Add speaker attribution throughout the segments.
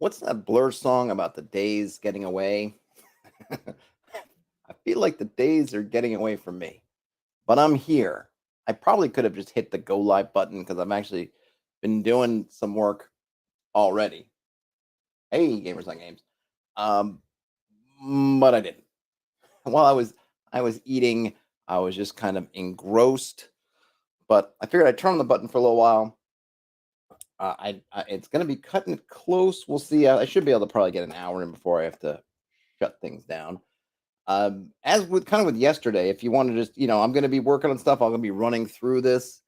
Speaker 1: What's that Blur song about the days getting away? I feel like the days are getting away from me, but I'm here. I probably could have just hit the go live button because I've actually been doing some work already. Hey, gamers on games. Um, but I didn't. While I was eating, I was just kind of engrossed. But I figured I'd turn on the button for a little while. It's going to be cutting it close. We'll see. I should be able to probably get an hour in before I have to shut things down. As with kind of with yesterday, if you want to just, I'm going to be working on stuff. I'm going to be running through this.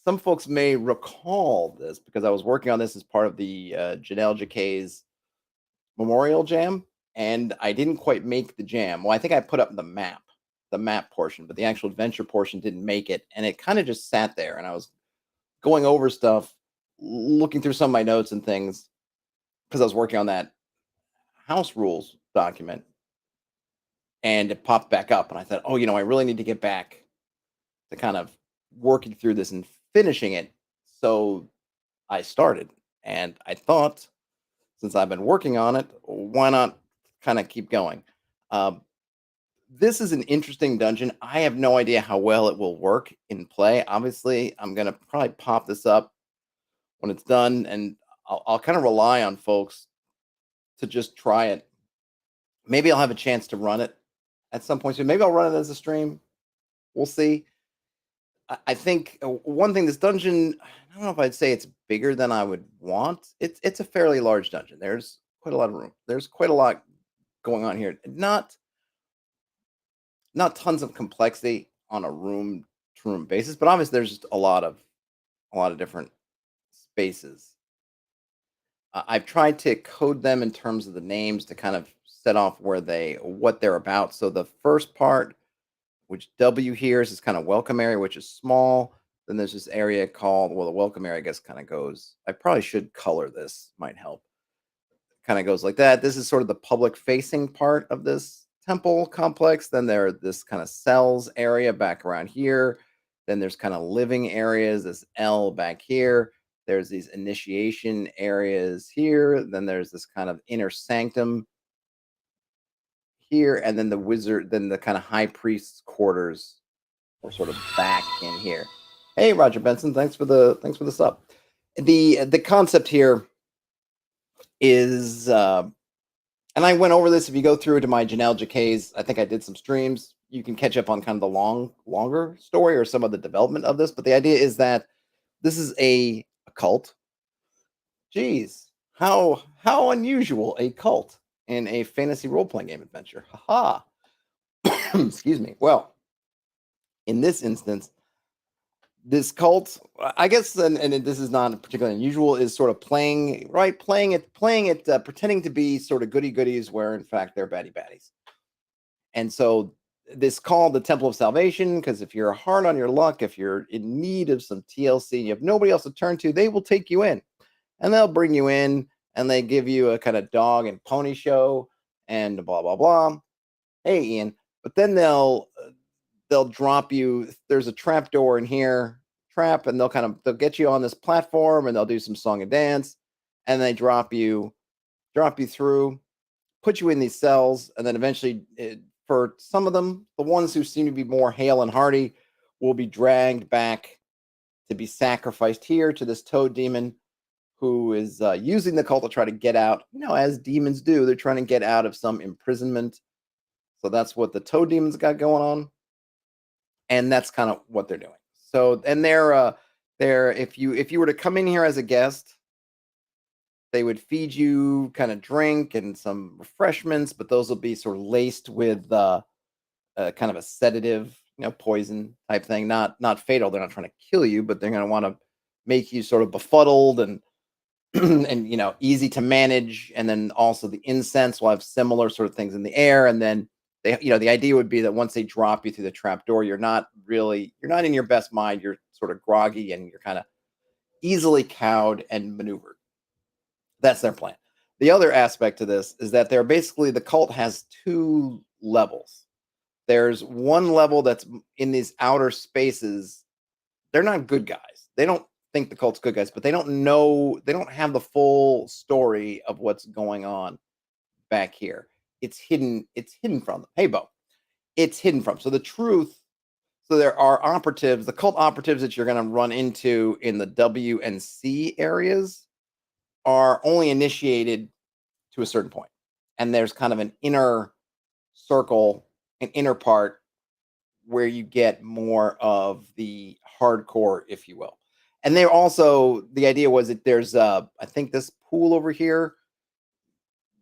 Speaker 1: Some folks may recall this because I was working on this as part of the Janelle Jacquet's Memorial Jam, and I didn't quite make the jam. Well, I think I put up the map portion, but the actual adventure portion didn't make it, and it kind of just sat there. And I was going over stuff, looking through some of my notes and things because I was working on that house rules document, and it popped back up, and I thought, oh, I really need to get back to kind of working through this and finishing it. So I started, and I thought, since I've been working on it, why not kind of keep going? Um, this is an interesting dungeon. I have no idea how well it will work in play. Obviously, I'm gonna probably pop this up when it's done, and I'll kind of rely on folks to just try it. Maybe I'll have a chance to run it at some point soon. Maybe I'll run it as a stream. We'll see. I think one thing, this dungeon, I don't know if I'd say it's bigger than I would want. It's a fairly large dungeon. There's quite a lot of room. There's quite a lot going on here. Not tons of complexity on a room to room basis, but obviously there's just a lot of different spaces. I've tried to code them in terms of the names to kind of set off what they're about. So the first part, which W here is kind of welcome area, which is small. Then there's this area called, well, the welcome area, I guess, kind of goes. I probably should color this, might help. Kind of goes like that. This is sort of the public facing part of this temple complex. Then there are this kind of cells area back around here. Then there's kind of living areas, this L back here. There's these initiation areas here. Then there's this kind of inner sanctum here, and then the kind of high priest's quarters are sort of back in here. Hey, Roger Benson, thanks for the sub. The concept here is, and I went over this. If you go through to my Janelle Jacquet's, I think I did some streams. You can catch up on kind of the longer story or some of the development of this. But the idea is that this is a cult. Geez, how unusual, a cult in a fantasy role playing game adventure. Haha. Excuse me. Well, in this instance, this cult, I guess, and this is not particularly unusual, is sort of playing it, pretending to be sort of goody goodies, where in fact they're baddie baddies. And so this called the Temple of Salvation, because if you're hard on your luck, if you're in need of some TLC, and you have nobody else to turn to, they will take you in, and they'll bring you in, and they give you a kind of dog and pony show, and blah blah blah. Hey, Ian, but then they'll drop you. There's a trap door in here, and they'll get you on this platform, and they'll do some song and dance, and they drop you through, put you in these cells, and then eventually, for some of them, the ones who seem to be more hale and hearty, will be dragged back to be sacrificed here to this toad demon, who is using the cult to try to get out. As demons do, they're trying to get out of some imprisonment. So that's what the toad demons got going on, and that's kind of what they're doing. So, and they're if you were to come in here as a guest, they would feed you kind of drink and some refreshments, but those will be sort of laced with kind of a sedative, poison type thing. Not fatal. They're not trying to kill you, but they're going to want to make you sort of befuddled and and easy to manage. And then also the incense will have similar sort of things in the air. And then the idea would be that once they drop you through the trap door, you're not in your best mind. You're sort of groggy, and you're kind of easily cowed and maneuvered. That's their plan. The other aspect to this is that the cult has two levels. There's one level that's in these outer spaces. They're not good guys. They don't think the cult's good guys, but they don't have the full story of what's going on back here. It's hidden from them. Hey, Bo, it's hidden from. So the truth. So there are operatives, the cult operatives that you're going to run into in the W and C areas are only initiated to a certain point. And there's kind of an inner circle, an inner part where you get more of the hardcore, if you will. And they're also, the idea was that there's I think this pool over here,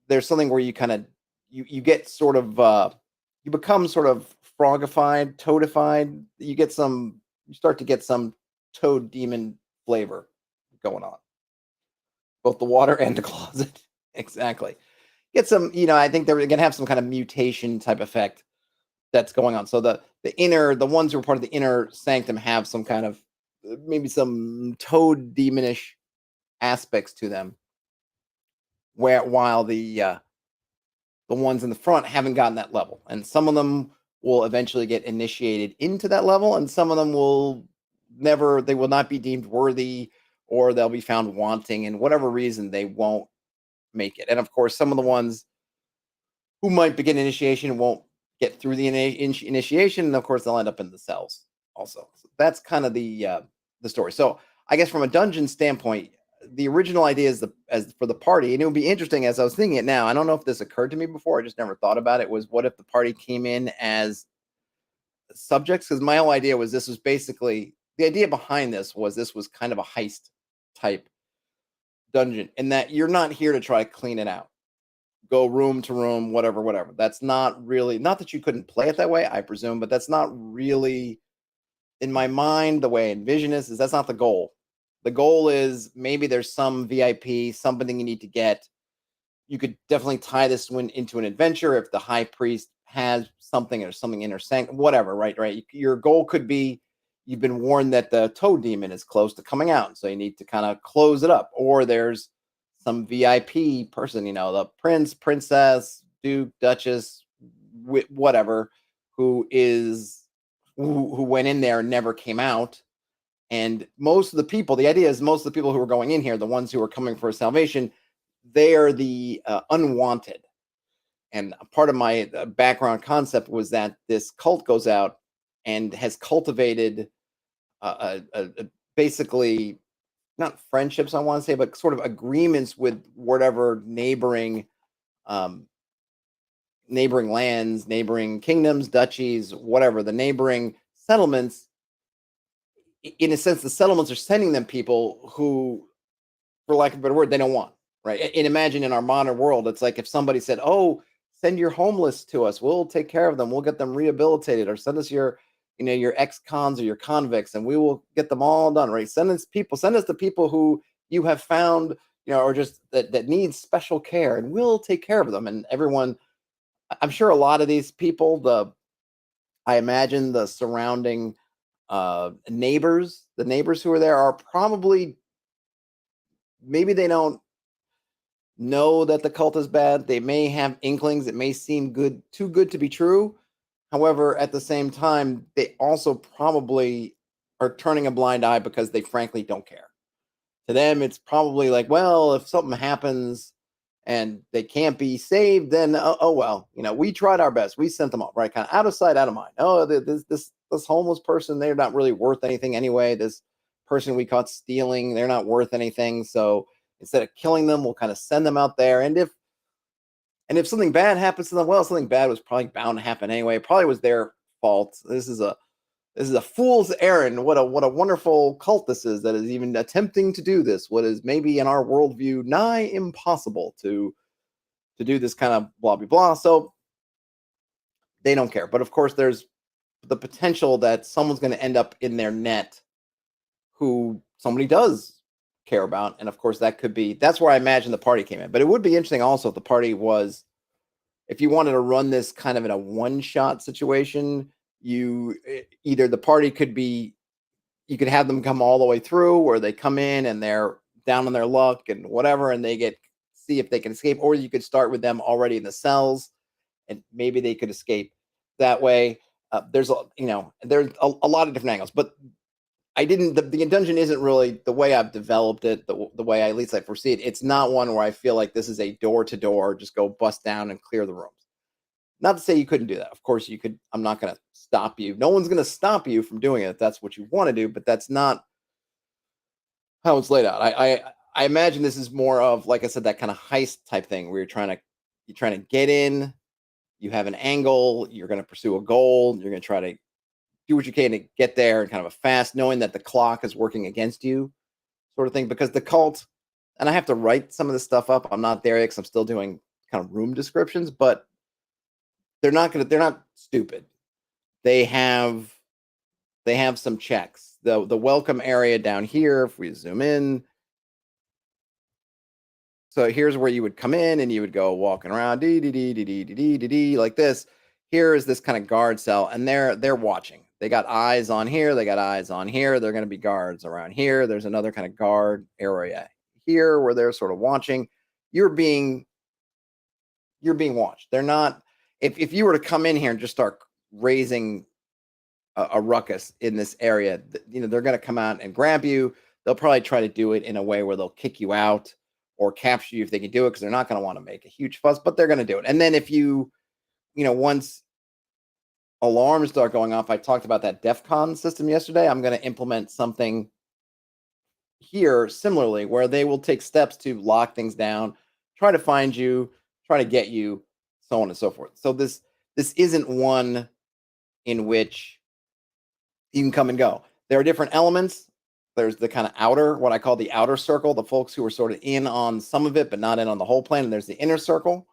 Speaker 1: there's something where you kind of you get sort of you become sort of frogified, toadified. You start to get some toad demon flavor going on. Both the water and the closet. Exactly. Get some, I think they're gonna have some kind of mutation type effect that's going on. So the ones who are part of the inner sanctum have some kind of maybe some toad demonish aspects to them. While the ones in the front haven't gotten that level, and some of them will eventually get initiated into that level, and some of them will never. They will not be deemed worthy, or they'll be found wanting, and whatever reason they won't make it. And of course, some of the ones who might begin initiation won't get through the initiation, and of course, they'll end up in the cells also. So that's kind of the story. So I guess from a dungeon standpoint, the original idea is as for the party, and it would be interesting as I was thinking it now. I don't know if this occurred to me before. I just never thought about it. Was what if the party came in as subjects? Because my whole idea was this was basically the idea behind this was kind of a heist type dungeon, and that you're not here to try to clean it out, go room to room, whatever. That's not really, not that you couldn't play it that way, I presume, but that's not really in my mind. The way I envision this is that's not the goal. The goal is maybe there's some VIP, something you need to get. You could definitely tie this one into an adventure if the high priest has something or something intersect, whatever, right? Your goal could be you've been warned that the toad demon is close to coming out, so you need to kind of close it up. Or there's some VIP person, the prince, princess, duke, duchess, whatever, who went in there and never came out. And most of the people, the idea is most of the people who are going in here, the ones who are coming for salvation, they are the unwanted. And part of my background concept was that this cult goes out and has cultivated basically not friendships, I want to say, but sort of agreements with whatever neighboring lands, neighboring kingdoms, duchies, whatever, the neighboring settlements. In a sense, the settlements are sending them people who, for lack of a better word, they don't want, right? And imagine in our modern world, it's like if somebody said, "Oh, send your homeless to us. We'll take care of them. We'll get them rehabilitated, or send us your ex-cons or your convicts, and we will get them all done." Right? Send us the people who you have found, or just that need special care, and we'll take care of them. And everyone, I'm sure a lot of these people, I imagine the surrounding neighbors, the neighbors who are there are probably, maybe they don't know that the cult is bad. They may have inklings. It may seem too good to be true. However, at the same time, they also probably are turning a blind eye because they frankly don't care. To them, it's probably like, well, if something happens and they can't be saved, then oh well, we tried our best. We sent them off, right? Kind of out of sight, out of mind. Oh, this homeless person, they're not really worth anything anyway. This person we caught stealing, they're not worth anything. So instead of killing them, we'll kind of send them out there. And if something bad happens to them, well, something bad was probably bound to happen anyway. It probably was their fault. This is a fool's errand. What a wonderful cult this is that is even attempting to do this. What is maybe in our worldview nigh impossible to do this kind of blah blah blah. So they don't care. But of course, there's the potential that someone's going to end up in their net who somebody does care about. And of course, that's where I imagine the party came in. But it would be interesting also if the party was, if you wanted to run this kind of in a one-shot situation, either the party could be, you could have them come all the way through, or they come in and they're down on their luck and whatever, and they see if they can escape, or you could start with them already in the cells and maybe they could escape that way. There's a lot of different angles, but I didn't. The dungeon isn't really the way I've developed it. The way at least I foresee it. It's not one where I feel like this is a door to door. Just go bust down and clear the rooms. Not to say you couldn't do that. Of course, you could. I'm not going to stop you. No one's going to stop you from doing it if that's what you want to do. But that's not how it's laid out. I imagine this is more of, like I said, that kind of heist type thing where you're trying to get in. You have an angle. You're going to pursue a goal. You're going to try to do what you can to get there and kind of a fast, knowing that the clock is working against you, sort of thing. Because the cult, and I have to write some of this stuff up. I'm not there yet because I'm still doing kind of room descriptions, but they're not stupid. They have some checks. The welcome area down here, if we zoom in. So here's where you would come in and you would go walking around like this. Here is this kind of guard cell, and they're watching. They got eyes on here, they got eyes on here. They're going to be guards around here. There's another kind of guard area here where they're sort of watching. You're being watched. They're not, if you were to come in here and just start raising a ruckus in this area, they're going to come out and grab you. They'll probably try to do it in a way where they'll kick you out or capture you if they can do it, because they're not going to want to make a huge fuss, but they're going to do it. And then if once alarms start going off, I talked about that DEF CON system yesterday. I'm going to implement something here similarly where they will take steps to lock things down, try to find you, try to get you, so on and so forth. So this isn't one in which you can come and go. There are different elements. There's the kind of outer, what I call the outer circle, the folks who are sort of in on some of it, but not in on the whole plan. And there's the inner circle.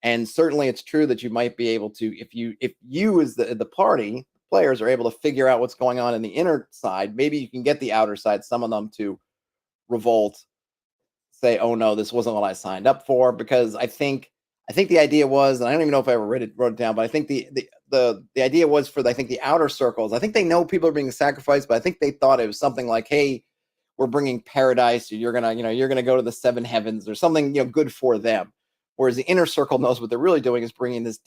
Speaker 1: And certainly it's true that you might be able to, if you as the party players are able to figure out what's going on in the inner side, maybe you can get the outer side, some of them to revolt, say, oh no, this wasn't what I signed up for. Because I think the idea was, and I don't even know if I ever wrote it down, but I think the idea was for the outer circles. I think they know people are being sacrificed, but I think they thought it was something like, hey, we're bringing paradise, or you're gonna go to the seven heavens or something, good for them. Whereas the inner circle knows what they're really doing is bringing this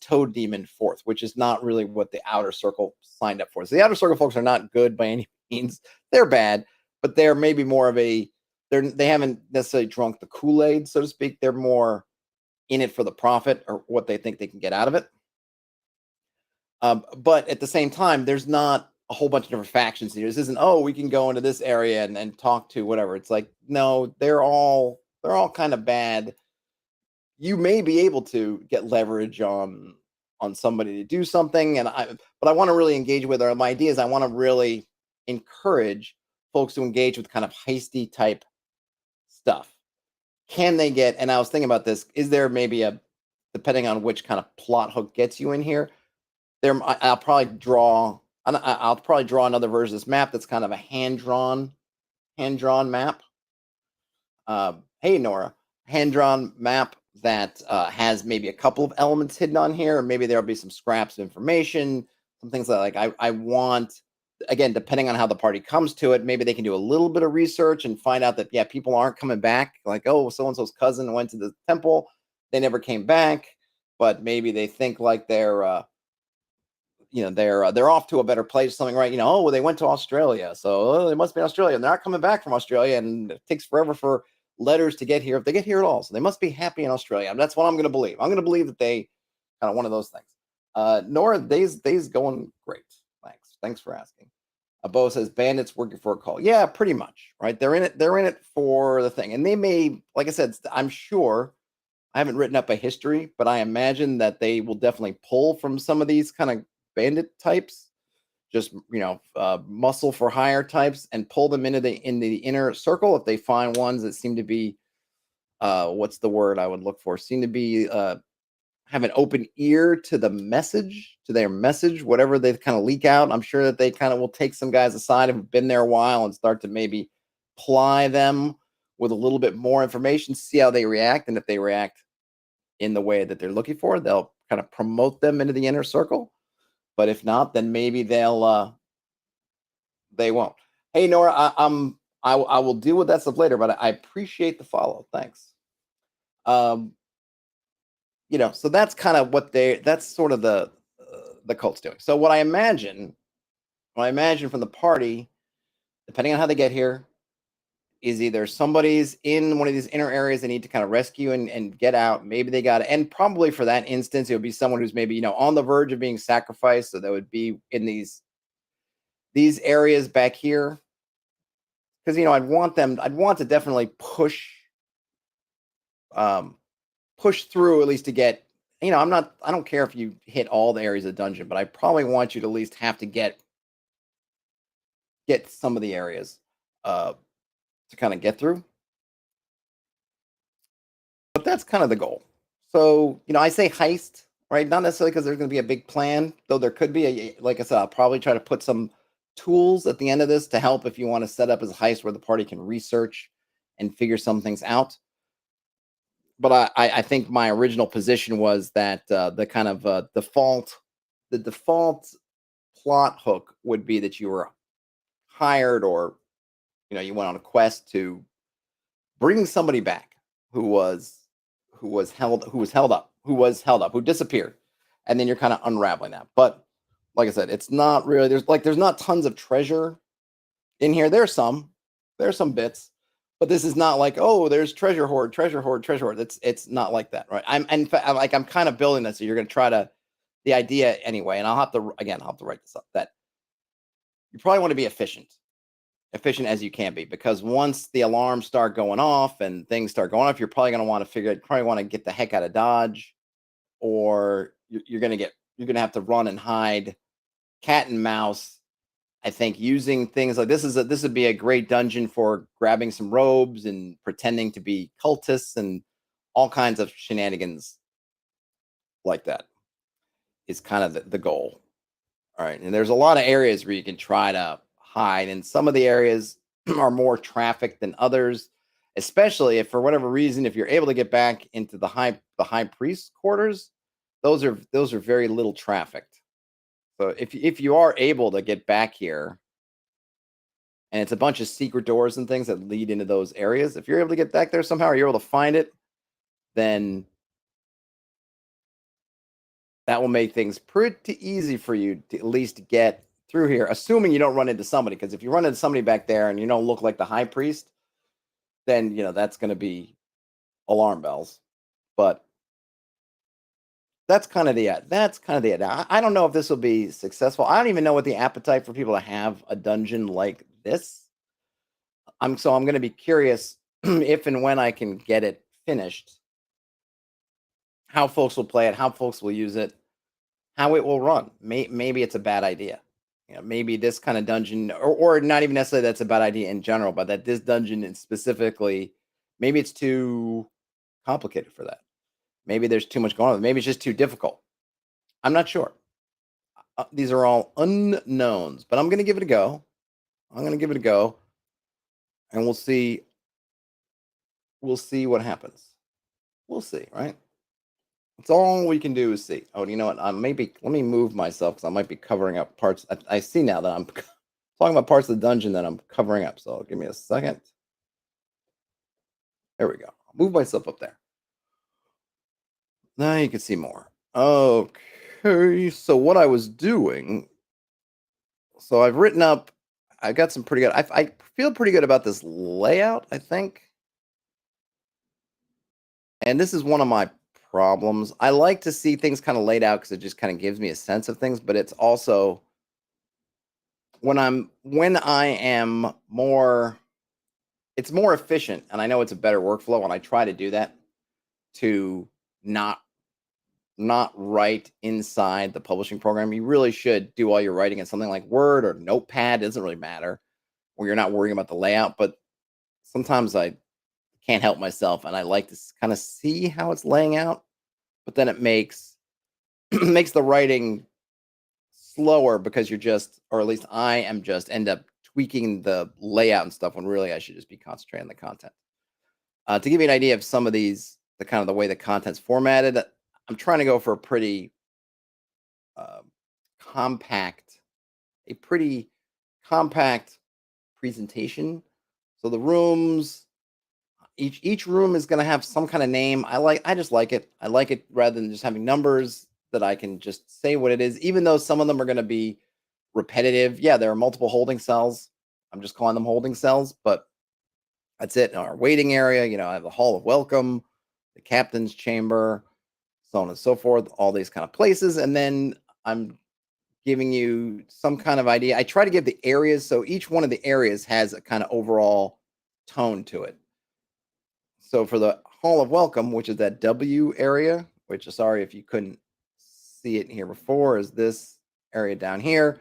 Speaker 1: toad demon forth, which is not really what the outer circle signed up for. So the outer circle folks are not good by any means. They're bad, but they're maybe more of they haven't necessarily drunk the Kool-Aid, so to speak. They're more in it for the profit or what they think they can get out of it. But at the same time, there's not a whole bunch of different factions here. This isn't, oh, we can go into this area and talk to whatever. It's like, no, they're all kind of bad. You may be able to get leverage on somebody to do something, but I want to really engage with, or my idea is I want to really encourage folks to engage with kind of heisty type stuff. Can they get, and I was thinking about this, is there maybe depending on which kind of plot hook gets you in here, I'll probably draw another version of this map that's kind of a hand-drawn map. Hey, Nora, hand-drawn map that has maybe a couple of elements hidden on here, or maybe there'll be some scraps of information, some things like I want, again, depending on how the party comes to it, maybe they can do a little bit of research and find out that, yeah, people aren't coming back. Like, oh, so-and-so's cousin went to the temple. They never came back, but maybe they think like they're off to a better place, something, right? Oh, well, they went to Australia, so they must be in Australia, and they're not coming back from Australia, and it takes forever for letters to get here, if they get here at all. So they must be happy in Australia. And that's what I'm going to believe. I'm going to believe that they kind of one of those things. Nora, days going great. Thanks for asking. Bo says bandits working for a call. Yeah, pretty much, right? They're in it for the thing, and they may, like I said, I'm sure. I haven't written up a history, but I imagine that they will definitely pull from some of these kind of bandit types, just muscle for hire types, and pull them into the inner circle if they find ones that seem to be what's the word I would look for? Seem to be have an open ear to their message, whatever they kind of leak out. I'm sure that they kind of will take some guys aside who've been there a while and start to maybe ply them with a little bit more information, see how they react, and if they react in the way that they're looking for, they'll kind of promote them into the inner circle. But if not, then maybe they won't. Hey, Nora, I will deal with that stuff later, but I appreciate the follow. Thanks. So that's kind of that's sort of the cult's doing. So what I imagine I imagine from the party, depending on how they get here, is either somebody's in one of these inner areas they need to kind of rescue and get out. Maybe they got it. And probably for that instance, it would be someone who's maybe, on the verge of being sacrificed. So that would be in these areas back here. Because I'd want to definitely push through at least to get, I don't care if you hit all the areas of the dungeon, but I probably want you to at least have to get some of the areas to kind of get through. But that's kind of the goal. So, I say heist, right? Not necessarily because there's going to be a big plan, though there could be. Like I said, I'll probably try to put some tools at the end of this to help if you want to set up as a heist where the party can research and figure some things out. But I think my original position was that the kind of default plot hook would be that you were hired, or you went on a quest to bring somebody back who was held up, who disappeared, and then you're kind of unraveling that. But like I said, it's not really there's not tons of treasure in here. There's some bits, but this is not like, oh, there's treasure hoard, treasure hoard, treasure hoard. It's not like that, right? I'm kind of building this, so you're going to try to the idea anyway, and I'll have to write this up, that you probably want to be efficient as you can be, because once the alarms start going off and things start going off, you're probably going to want to get the heck out of Dodge, or you're going to have to run and hide, cat and mouse. I think using things like this would be a great dungeon for grabbing some robes and pretending to be cultists and all kinds of shenanigans like that is kind of the goal. All right. And there's a lot of areas where you can try to hide, and some of the areas are more trafficked than others, especially if for whatever reason, if you're able to get back into the high priest quarters, those are very little trafficked. So if you are able to get back here, and it's a bunch of secret doors and things that lead into those areas, if you're able to get back there somehow, or you're able to find it, then that will make things pretty easy for you to at least get through here, assuming you don't run into somebody. Because if you run into somebody back there and you don't look like the high priest, then that's going to be alarm bells. But that's kind of the it. I don't know if this will be successful. I don't even know what the appetite for people to have a dungeon like this. I'm going to be curious if and when I can get it finished, how folks will play it, how folks will use it, how it will run. Maybe it's a bad idea. Maybe this kind of dungeon, or not even necessarily that's a bad idea in general, but that this dungeon is specifically, maybe it's too complicated for that. Maybe there's too much going on. Maybe it's just too difficult. I'm not sure. These are all unknowns, but I'm going to give it a go. And we'll see. We'll see what happens. We'll see, right? It's all we can do is see. Oh, you know what? Let me move myself, because I might be covering up parts. I see now that I'm talking about parts of the dungeon that I'm covering up. So give me a second. There we go. I'll move myself up there. Now you can see more. Okay, so what I was doing, so I've written up, I got some pretty good, I feel pretty good about this layout, I think. And this is one of my problems. I like to see things kind of laid out because it just kind of gives me a sense of things, but it's also when I am more, it's more efficient, and I know it's a better workflow, and I try to do that, to not write inside the publishing program. You really should do all your writing in something like Word or Notepad. It doesn't really matter, where you're not worrying about the layout. But sometimes I can't help myself, and I like to kind of see how it's laying out. But then it makes makes the writing slower, because you're just, or at least I am just, end up tweaking the layout and stuff, when really I should just be concentrating on the content. To give you an idea of some of these, the kind of the way the content's formatted, I'm trying to go for a pretty compact presentation. So the rooms, each room is going to have some kind of name. I just like it. I like it rather than just having numbers that I can just say what it is, even though some of them are going to be repetitive. Yeah, there are multiple holding cells. I'm just calling them holding cells, but that's it. In our waiting area, I have the hall of welcome, the captain's chamber, so on and so forth, all these kind of places. And then I'm giving you some kind of idea. I try to give the areas, so each one of the areas has a kind of overall tone to it. So for the hall of welcome, which is that W area, which is, sorry if you couldn't see it here before, is this area down here.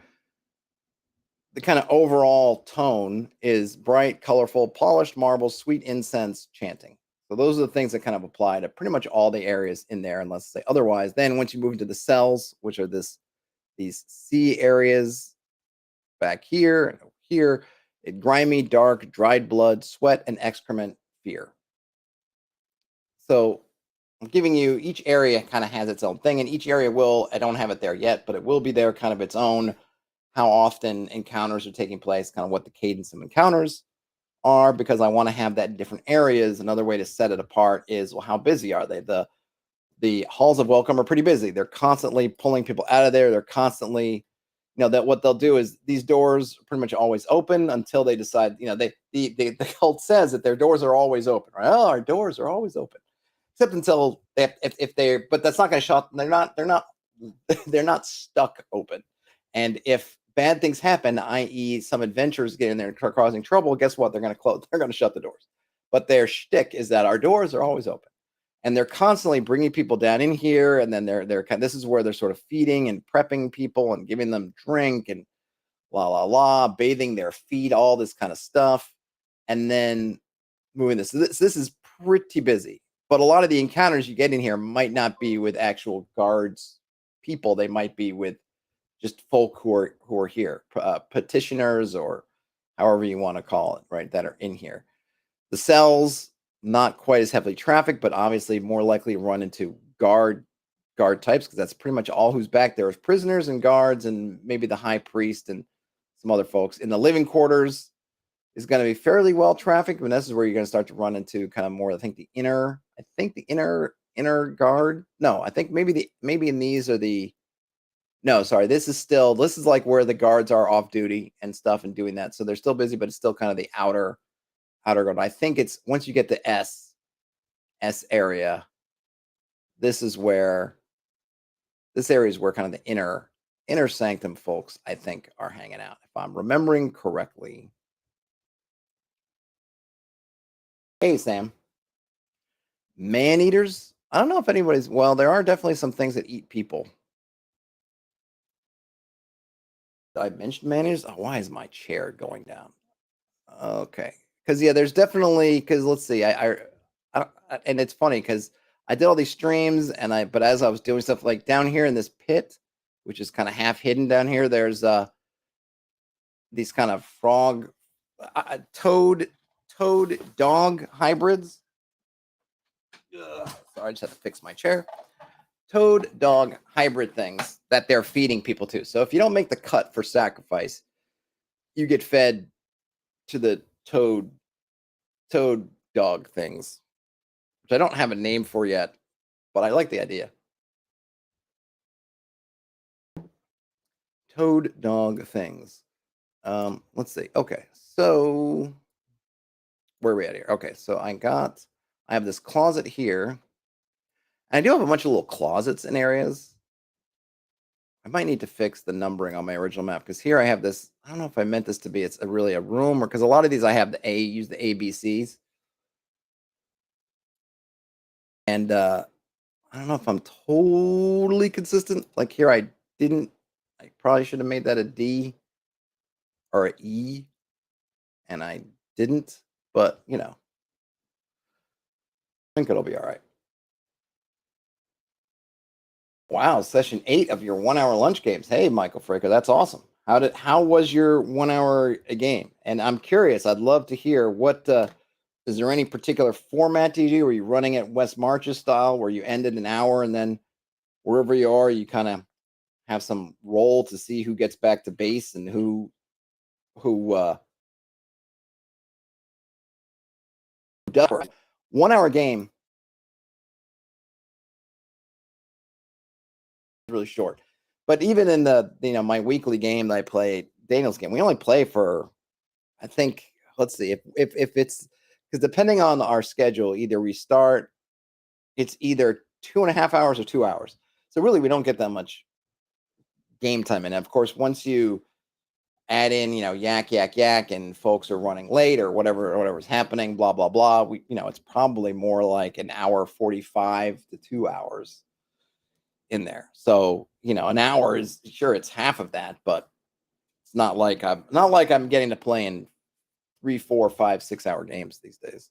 Speaker 1: The kind of overall tone is bright, colorful, polished marbles, sweet incense, chanting. So those are the things that kind of apply to pretty much all the areas in there, unless say otherwise. Then once you move into the cells, which are these C areas back here and over here, grimy, dark, dried blood, sweat, and excrement, fear. So I'm giving you, each area kind of has its own thing, and each area will, I don't have it there yet, but it will be there kind of its own, how often encounters are taking place, kind of what the cadence of encounters are, because I want to have that in different areas. Another way to set it apart is, well, how busy are they? The halls of welcome are pretty busy. They're constantly pulling people out of there. They're constantly, that what they'll do is these doors are pretty much always open until they decide, the cult says that their doors are always open, right? Oh, our doors are always open. Except until if they're, but that's not going to shut. They're not stuck open. And if bad things happen, i.e., some adventurers get in there and start causing trouble, guess what? They're going to close. They're going to shut the doors. But their shtick is that our doors are always open, and they're constantly bringing people down in here. And then they're kind. This is where they're sort of feeding and prepping people and giving them drink and bathing their feet, all this kind of stuff, and then moving this. This is pretty busy. But a lot of the encounters you get in here might not be with actual guards, people. They might be with just folk who are here, petitioners, or however you want to call it, right? That are in here. The cells, not quite as heavily trafficked, but obviously more likely to run into guard types, because that's pretty much all who's back there is prisoners and guards, and maybe the high priest and some other folks. In the living quarters is going to be fairly well trafficked, but this is where you're going to start to run into kind of more, I think the inner guard. No, I think maybe in these are the, no, sorry, this is like where the guards are off duty and stuff and doing that. So they're still busy, but it's still kind of the outer guard. I think it's once you get to S area, this area is where kind of the inner sanctum folks, I think, are hanging out, if I'm remembering correctly. Hey, Sam. Man-eaters? I don't know if anybody's, well, there are definitely some things that eat people. I mentioned man-eaters? Oh, why is my chair going down? Okay. Because, yeah, there's definitely, because let's see, I and it's funny because I did all these streams, but as I was doing stuff like down here in this pit, which is kind of half hidden down here, there's these kind of frog, toad dog hybrids. Ugh, sorry, I just had to fix my chair. Toad dog hybrid things that they're feeding people to. So if you don't make the cut for sacrifice, you get fed to the toad dog things, which I don't have a name for yet, but I like the idea. Toad dog things. Let's see. Okay, so where are we at here? Okay, so I have this closet here. And I do have a bunch of little closets in areas. I might need to fix the numbering on my original map, because here I have this. I don't know if I meant this to be it's really a room, or because a lot of these I have use the ABCs. And I don't know if I'm totally consistent. Like here, I probably should have made that a D or an E, and I didn't, but I think it'll be all right. Wow, session 8 of your 1 hour lunch games. Hey, Michael Fraker, that's awesome. How was your 1 hour game? And I'm curious, I'd love to hear what is there any particular format do you do? Are you running it West Marches style, where you ended an hour and then wherever you are, you kind of have some roll to see who gets back to base and who 1 hour game is really short. But even in the my weekly game that I play, Daniel's game, we only play for, I think, let's see, if it's, because depending on our schedule, either we start, it's either 2.5 hours or 2 hours. So really, we don't get that much game time. And of course, once you add in, yak, yak, yak, and folks are running late or whatever's happening, blah, blah, blah, it's probably more like an hour 45 to 2 hours in there. So, an hour is, sure, it's half of that, but it's not like I'm getting to play in 3, 4, 5, 6 hour games these days.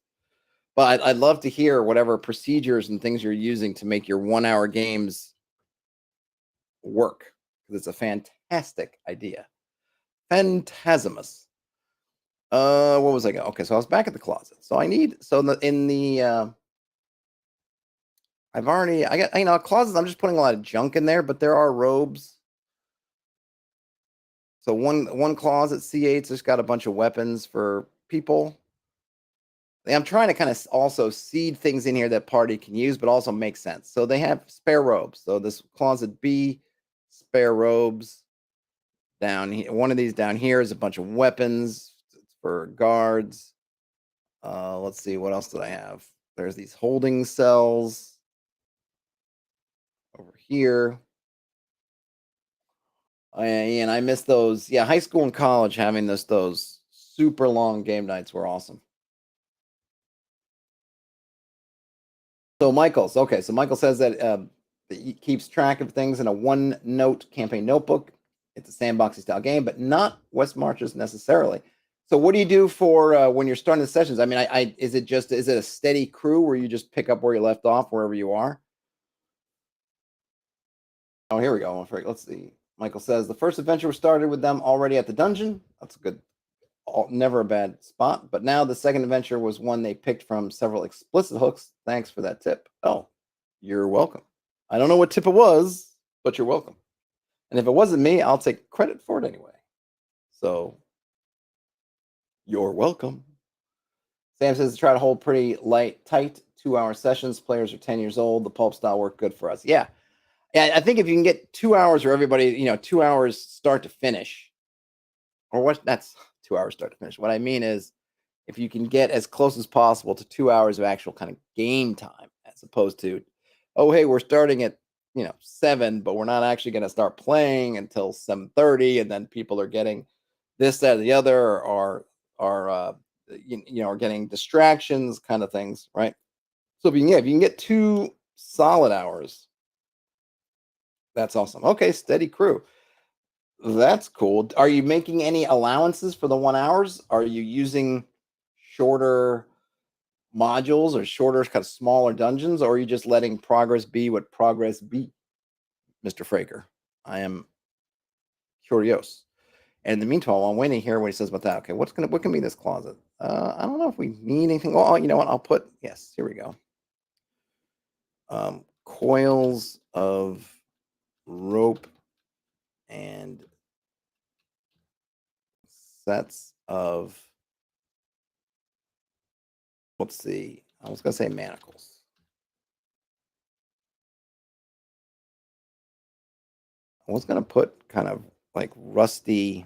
Speaker 1: But I'd love to hear whatever procedures and things you're using to make your 1 hour games work, because it's a fantastic idea. Phantasmus. What was I going? Okay, so I was back at the closet. So I need, so in the I got closets. I'm just putting a lot of junk in there, but there are robes. So one closet C8's just got a bunch of weapons for people. I'm trying to kind of also seed things in here that party can use, but also make sense. So they have spare robes. So this closet B, spare robes. Down here, one of these down here is a bunch of weapons for guards. Let's see, what else did I have? There's these holding cells over here. And I miss those. Yeah, high school and college, having those super long game nights were awesome. So Michael's okay. So Michael says that he keeps track of things in a OneNote campaign notebook. It's a sandboxy style game, but not West Marches necessarily. So what do you do for when you're starting the sessions? I mean, is it a steady crew where you just pick up where you left off wherever you are? Oh, here we go. Let's see. Michael says the first adventure started with them already at the dungeon. That's a good, never a bad spot. But now the second adventure was one they picked from several explicit hooks. Thanks for that tip. Oh, you're welcome. I don't know what tip it was, but you're welcome. And if it wasn't me, I'll take credit for it anyway. So you're welcome. Sam says to try to hold pretty light, tight 2 hour sessions. Players are 10 years old. The pulp style work good for us. Yeah. Yeah, I think if you can get 2 hours where everybody, 2 hours start to finish, or what, that's 2 hours start to finish. What I mean is, if you can get as close as possible to 2 hours of actual kind of game time, as opposed to, oh, hey, we're starting at 7, but we're not actually going to start playing until 7:30, and then people are getting this, that, or the other, or are getting distractions, kind of things, right? So if you can get 2 solid hours, that's awesome. Okay, steady crew. That's cool. Are you making any allowances for the 1 hours? Are you using shorter modules or shorter, kind of smaller dungeons, or are you just letting progress be what progress be, Mr. Fraker? I am curious. And in the meantime, I'm waiting to hear what he says about that. Okay, what can be in this closet? I don't know if we need anything. Oh, you know what? I'll put, yes, here we go. Coils of rope and sets of, let's see, I was gonna say manacles. I was gonna put kind of like rusty.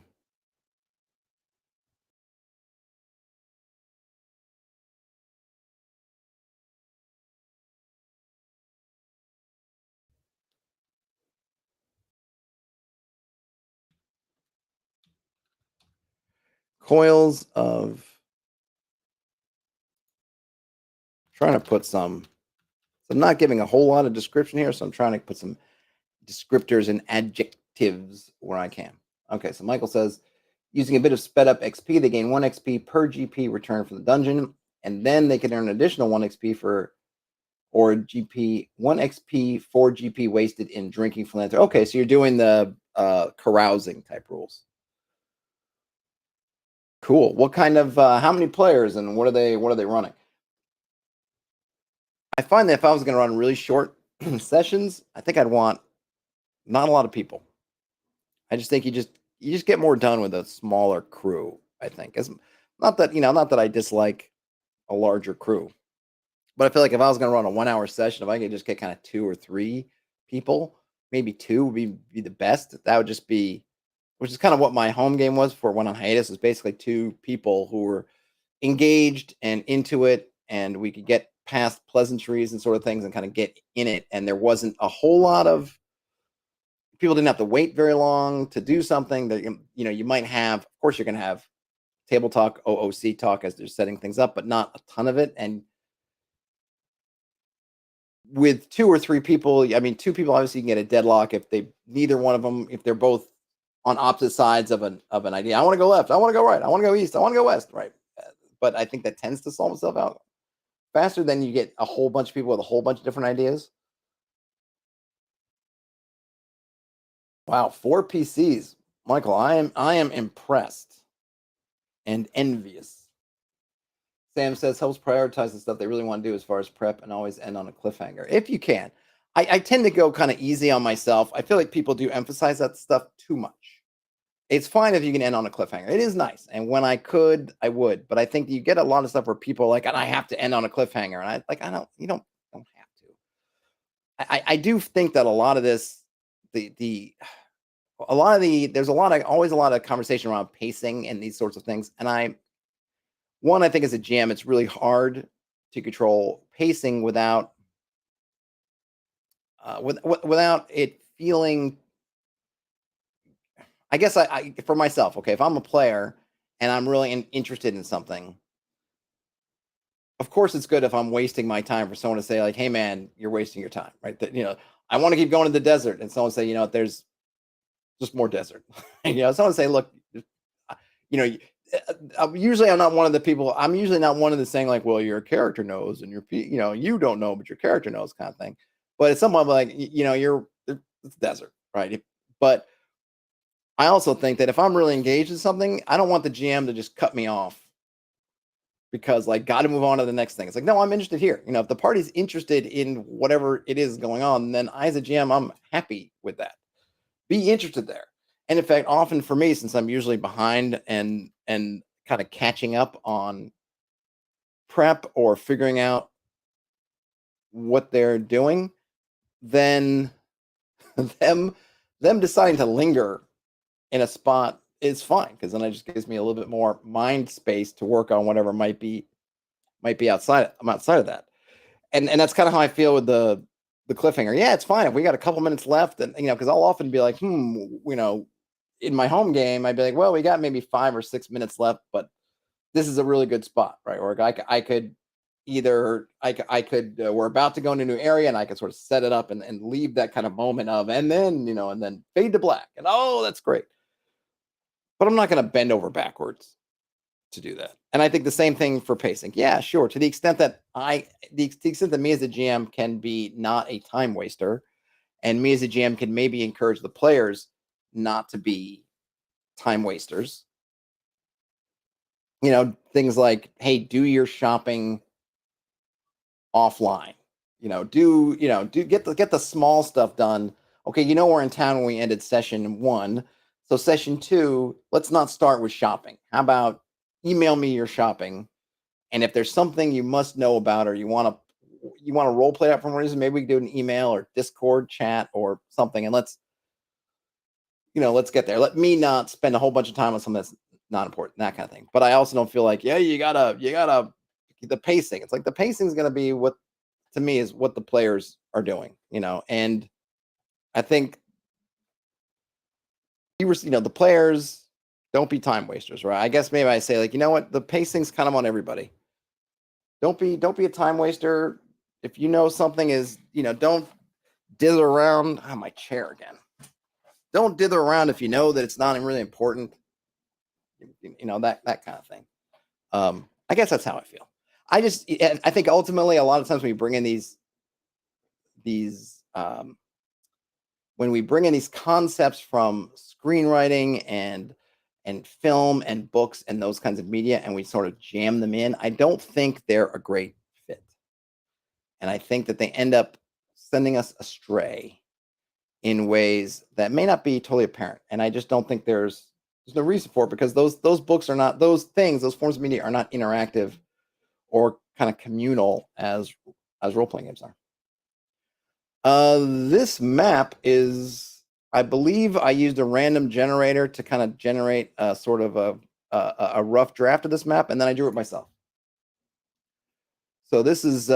Speaker 1: Coils of, trying to put some, so I'm not giving a whole lot of description here, so I'm trying to put some descriptors and adjectives where I can. Okay, so Michael says, using a bit of sped up XP, they gain 1 XP per GP return from the dungeon, and then they can earn an additional 1 XP or GP, 1 XP for GP wasted in drinking philanthropy. Okay, so you're doing the carousing type rules. Cool. What kind of how many players and what are they running? I find that if I was going to run really short sessions, I think I'd want not a lot of people. I just think you just get more done with a smaller crew, I think. As not that I dislike a larger crew, but I feel like if I was going to run a 1 hour session, if I could just get kind of 2 or 3 people, maybe 2 would be the best. That would just be, which is kind of what my home game was for Went on Hiatus, is basically 2 people who were engaged and into it, and we could get past pleasantries and sort of things and kind of get in it. And there wasn't a whole lot of people didn't have to wait very long to do something that you might have. Of course, you're going to have table talk, OOC talk as they're setting things up, but not a ton of it. And with 2 or 3 people, I mean, 2 people obviously you can get a deadlock if neither one of them, if they're both on opposite sides of an idea. I want to go left. I want to go right. I want to go east. I want to go west. Right. But I think that tends to solve itself out faster than you get a whole bunch of people with a whole bunch of different ideas. Wow, 4 PCs, Michael. I am impressed and envious. Sam says helps prioritize the stuff they really want to do as far as prep and always end on a cliffhanger if you can. I tend to go kind of easy on myself. I feel like people do emphasize that stuff too much. It's fine if you can end on a cliffhanger. It is nice, and when I could, I would. But I think you get a lot of stuff where people are like, and I have to end on a cliffhanger, and I don't. You don't have to. I do think that a lot of this, there's always a lot of conversation around pacing and these sorts of things, and I think as a GM, it's really hard to control pacing without without it feeling. I guess I for myself, okay, if I'm a player and I'm really interested in something, of course it's good if I'm wasting my time for someone to say like, "Hey, man, you're wasting your time," right? That I want to keep going to the desert, and someone say, there's just more desert. Someone say, "Look, usually I'm not one of the people. I'm usually not one of the saying like, well, your character knows, and you don't know, but your character knows," kind of thing. But it's someone like, it's desert, right? But I also think that if I'm really engaged in something, I don't want the GM to just cut me off because like got to move on to the next thing. It's like, no, I'm interested here. If the party's interested in whatever it is going on, then I as a GM, I'm happy with that. Be interested there. And in fact, often for me, since I'm usually behind and kind of catching up on prep or figuring out what they're doing, then them deciding to linger in a spot is fine, because then it just gives me a little bit more mind space to work on whatever might be outside. I'm outside of that, and that's kind of how I feel with the cliffhanger. Yeah, it's fine if we got a couple minutes left, and because I'll often be like, in my home game, I'd be like, well, we got maybe 5 or 6 minutes left, but this is a really good spot, right? Or I could either we're about to go into a new area, and I could sort of set it up and leave that kind of moment of, and then fade to black, and oh, that's great. But I'm not going to bend over backwards to do that. And I think the same thing for pacing. Yeah, sure. To the extent that me as a GM can be not a time waster, and me as a GM can maybe encourage the players not to be time wasters. Things like, hey, do your shopping offline. Get the small stuff done. Okay, we're in town when we ended session 1. So session 2, let's not start with shopping. How about email me your shopping, and if there's something you must know about, or you want to role play that for one reason, maybe we can do an email or Discord chat or something, and let's get there. Let me not spend a whole bunch of time on something that's not important, that kind of thing. But I also don't feel like, yeah, you gotta the pacing. It's like the pacing is going to be what, to me, is what the players are doing, and I think the players don't be time wasters, right? I guess maybe I say like, what, the pacing's kind of on everybody. Don't be a time waster. If something is, don't dither around. Oh, my chair again. Don't dither around if you know that it's not really important. That kind of thing. I guess that's how I feel. I think ultimately a lot of times when we bring in these when we bring in these concepts from screenwriting and film and books and those kinds of media, and we sort of jam them in, I don't think they're a great fit. And I think that they end up sending us astray in ways that may not be totally apparent. And I just don't think there's no reason for it, because those books are not, those forms of media are not interactive or kind of communal as role-playing games are. This map is, I believe I used a random generator to kind of generate a sort of a rough draft of this map, and then I drew it myself. So this is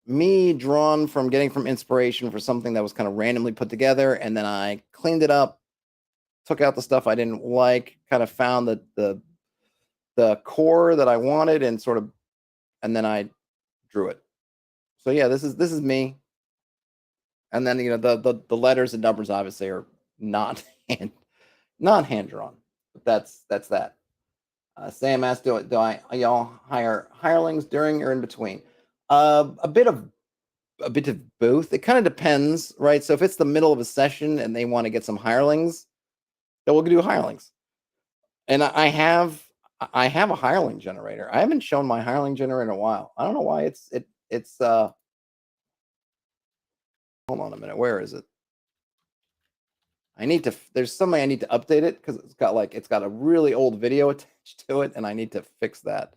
Speaker 1: me drawn from getting from inspiration for something that was kind of randomly put together, and then I cleaned it up, took out the stuff I didn't like, kind of found the core that I wanted, and sort of, and then I drew it. So yeah, this is me. And then the letters and numbers obviously are not hand drawn. But that's that. Sam asked, do y'all hire hirelings during or in between? A bit of both. It kind of depends, right? So if it's the middle of a session and they want to get some hirelings, then we'll do hirelings. And I have a hireling generator. I haven't shown my hireling generator in a while. I don't know why it's hold on a minute. Where is it? I need to, there's something I need to update it because it's got a really old video attached to it, and I need to fix that.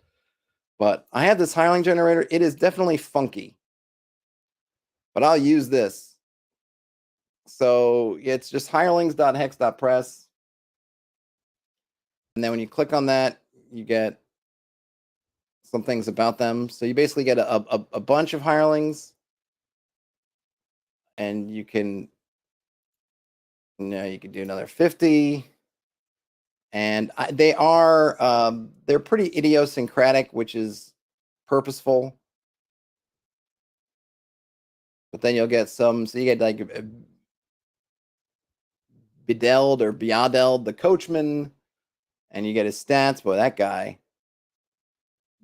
Speaker 1: But I have this hireling generator. It is definitely funky, but I'll use this. So it's just hirelings.hex.press. And then when you click on that, you get some things about them. So you basically get a bunch of hirelings, and you can do another 50. And they're pretty idiosyncratic, which is purposeful. But then you'll get some, so you get like Bedeld or Biadeld, the coachman, and you get his stats. Boy, that guy,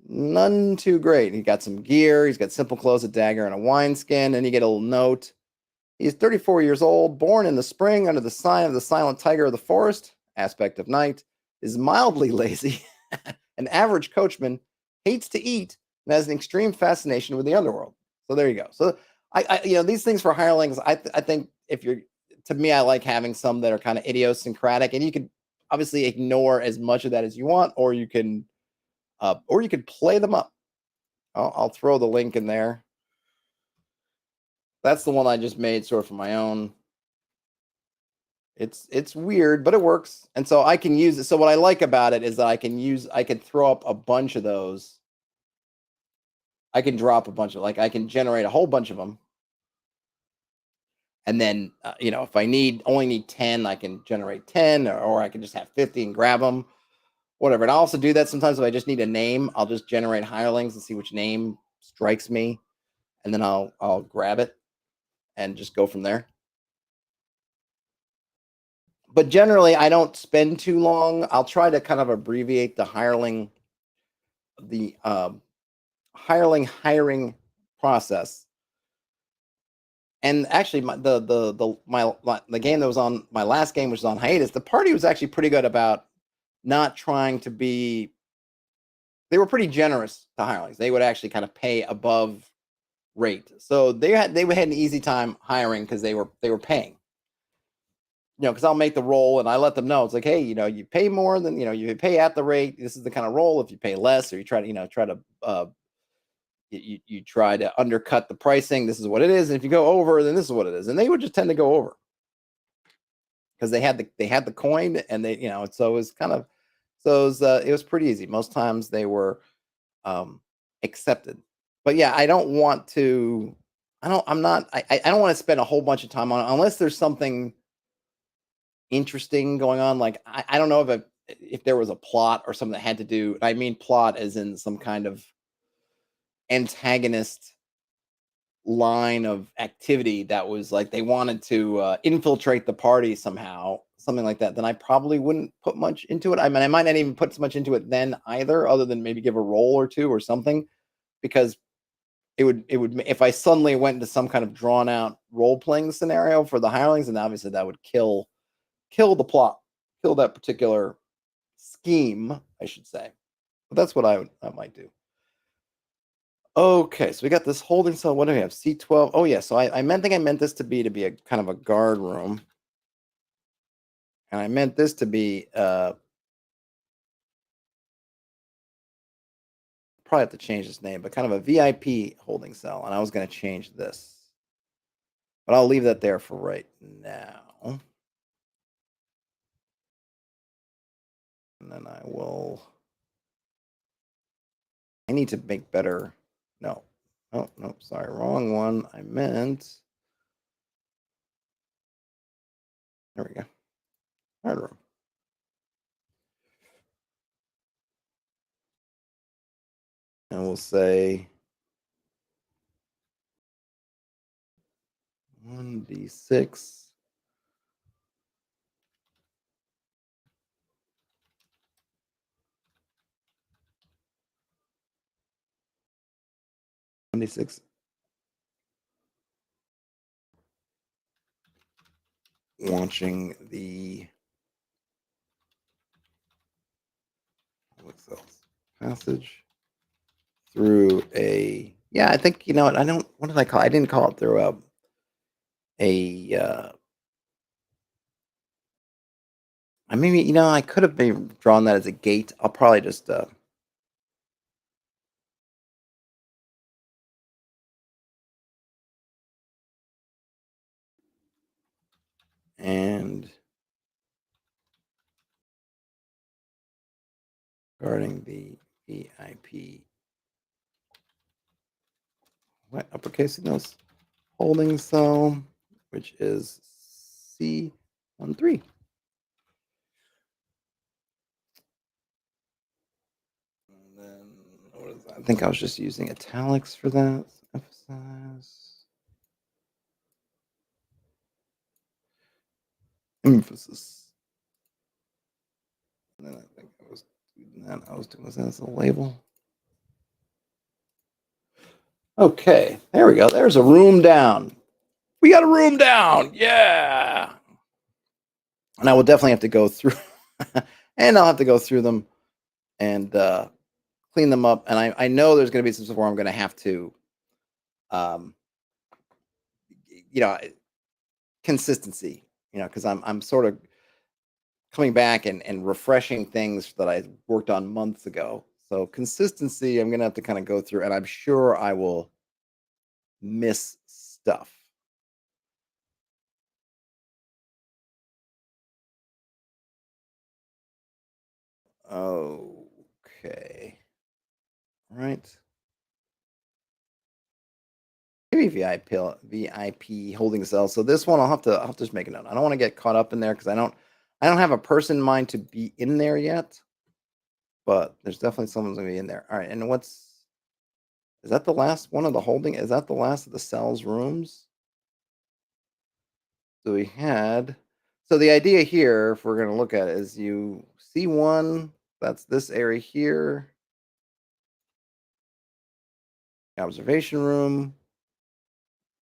Speaker 1: none too great. He got some gear. He's got simple clothes, a dagger, and a wineskin. And you get a little note. He's 34 years old, born in the spring under the sign of the silent tiger of the forest, aspect of night, is mildly lazy, an average coachman, hates to eat, and has an extreme fascination with the underworld. So there you go. So I these things for hirelings, I think to me, I like having some that are kind of idiosyncratic, and you can obviously ignore as much of that as you want, or you can play them up. I'll throw the link in there. That's the one I just made sort of for my own. It's weird, but it works. And so I can use it. So what I like about it is that I can throw up a bunch of those. I can drop a bunch of, I can generate a whole bunch of them. And then, if I only need 10, I can generate 10, or I can just have 50 and grab them, whatever. And I also do that sometimes if I just need a name, I'll just generate hirelings and see which name strikes me. And then I'll grab it and just go from there. But generally, I don't spend too long. I'll try to kind of abbreviate the hireling hiring process. And actually, the game that was on my last game, which was on hiatus, the party was actually pretty good about not trying to be. They were pretty generous to hirelings. They would actually kind of pay above rate, so they had an easy time hiring because they were paying. Because I'll make the roll and I let them know it's like, hey, you pay more than you pay at the rate. This is the kind of roll. If you pay less, or you try to you try to undercut the pricing, this is what it is. And if you go over, then this is what it is. And they would just tend to go over because they had the coin, and they so it was kind of it was pretty easy. Most times they were accepted. But yeah, I don't want to. I don't want to spend a whole bunch of time on it unless there's something interesting going on. Like I don't know if there was a plot or something that had to do. I mean, plot as in some kind of antagonist line of activity that was like they wanted to infiltrate the party somehow, something like that, then I probably wouldn't put much into it. I mean, I might not even put so much into it then either, other than maybe give a roll or two or something, because it would if I suddenly went into some kind of drawn out role playing scenario for the hirelings, and obviously that would kill the plot, kill that particular scheme, I should say. But that's what I might do. Okay, so we got this holding cell. What do we have? C12. Oh yeah, so I meant this to be a kind of a guard room. And I meant this to be probably have to change this name, but kind of a VIP holding cell. And I was going to change this. But I'll leave that there for right now. And then I need to make better. No. Oh, no, sorry, wrong one. I meant. There we go. Hard room. And we'll say 1d6. Launching the passage through a, yeah, I think, you know what, what did I call it? I didn't call it through I maybe, you know, I could have maybe drawn that as a gate. I'll probably just and regarding the VIP, what uppercase notes, holding cell, which is C13. And then what is that? I think I was just using italics for that. Emphasize. Emphasis. And then I think I was doing that. Was that as a label? Okay, there we go. There's a room down. We got a room down. Yeah. And I will definitely have to go through, and I'll have to go through them and clean them up. And I know there's going to be some stuff where I'm going to have to, you know, consistency, you know, because I'm sort of coming back and refreshing things that I worked on months ago. So consistency, I'm going to have to kind of go through, and I'm sure I will miss stuff. Okay. Right. Maybe VIP holding cell. So this one I'll have to just make a note. I don't want to get caught up in there because I don't have a person in mind to be in there yet. But there's definitely someone's gonna be in there. All right, and is that the last one of the holding? Is that the last of the cells rooms? So we had, so the idea here, if we're gonna look at it, is you see one, that's this area here. Observation room.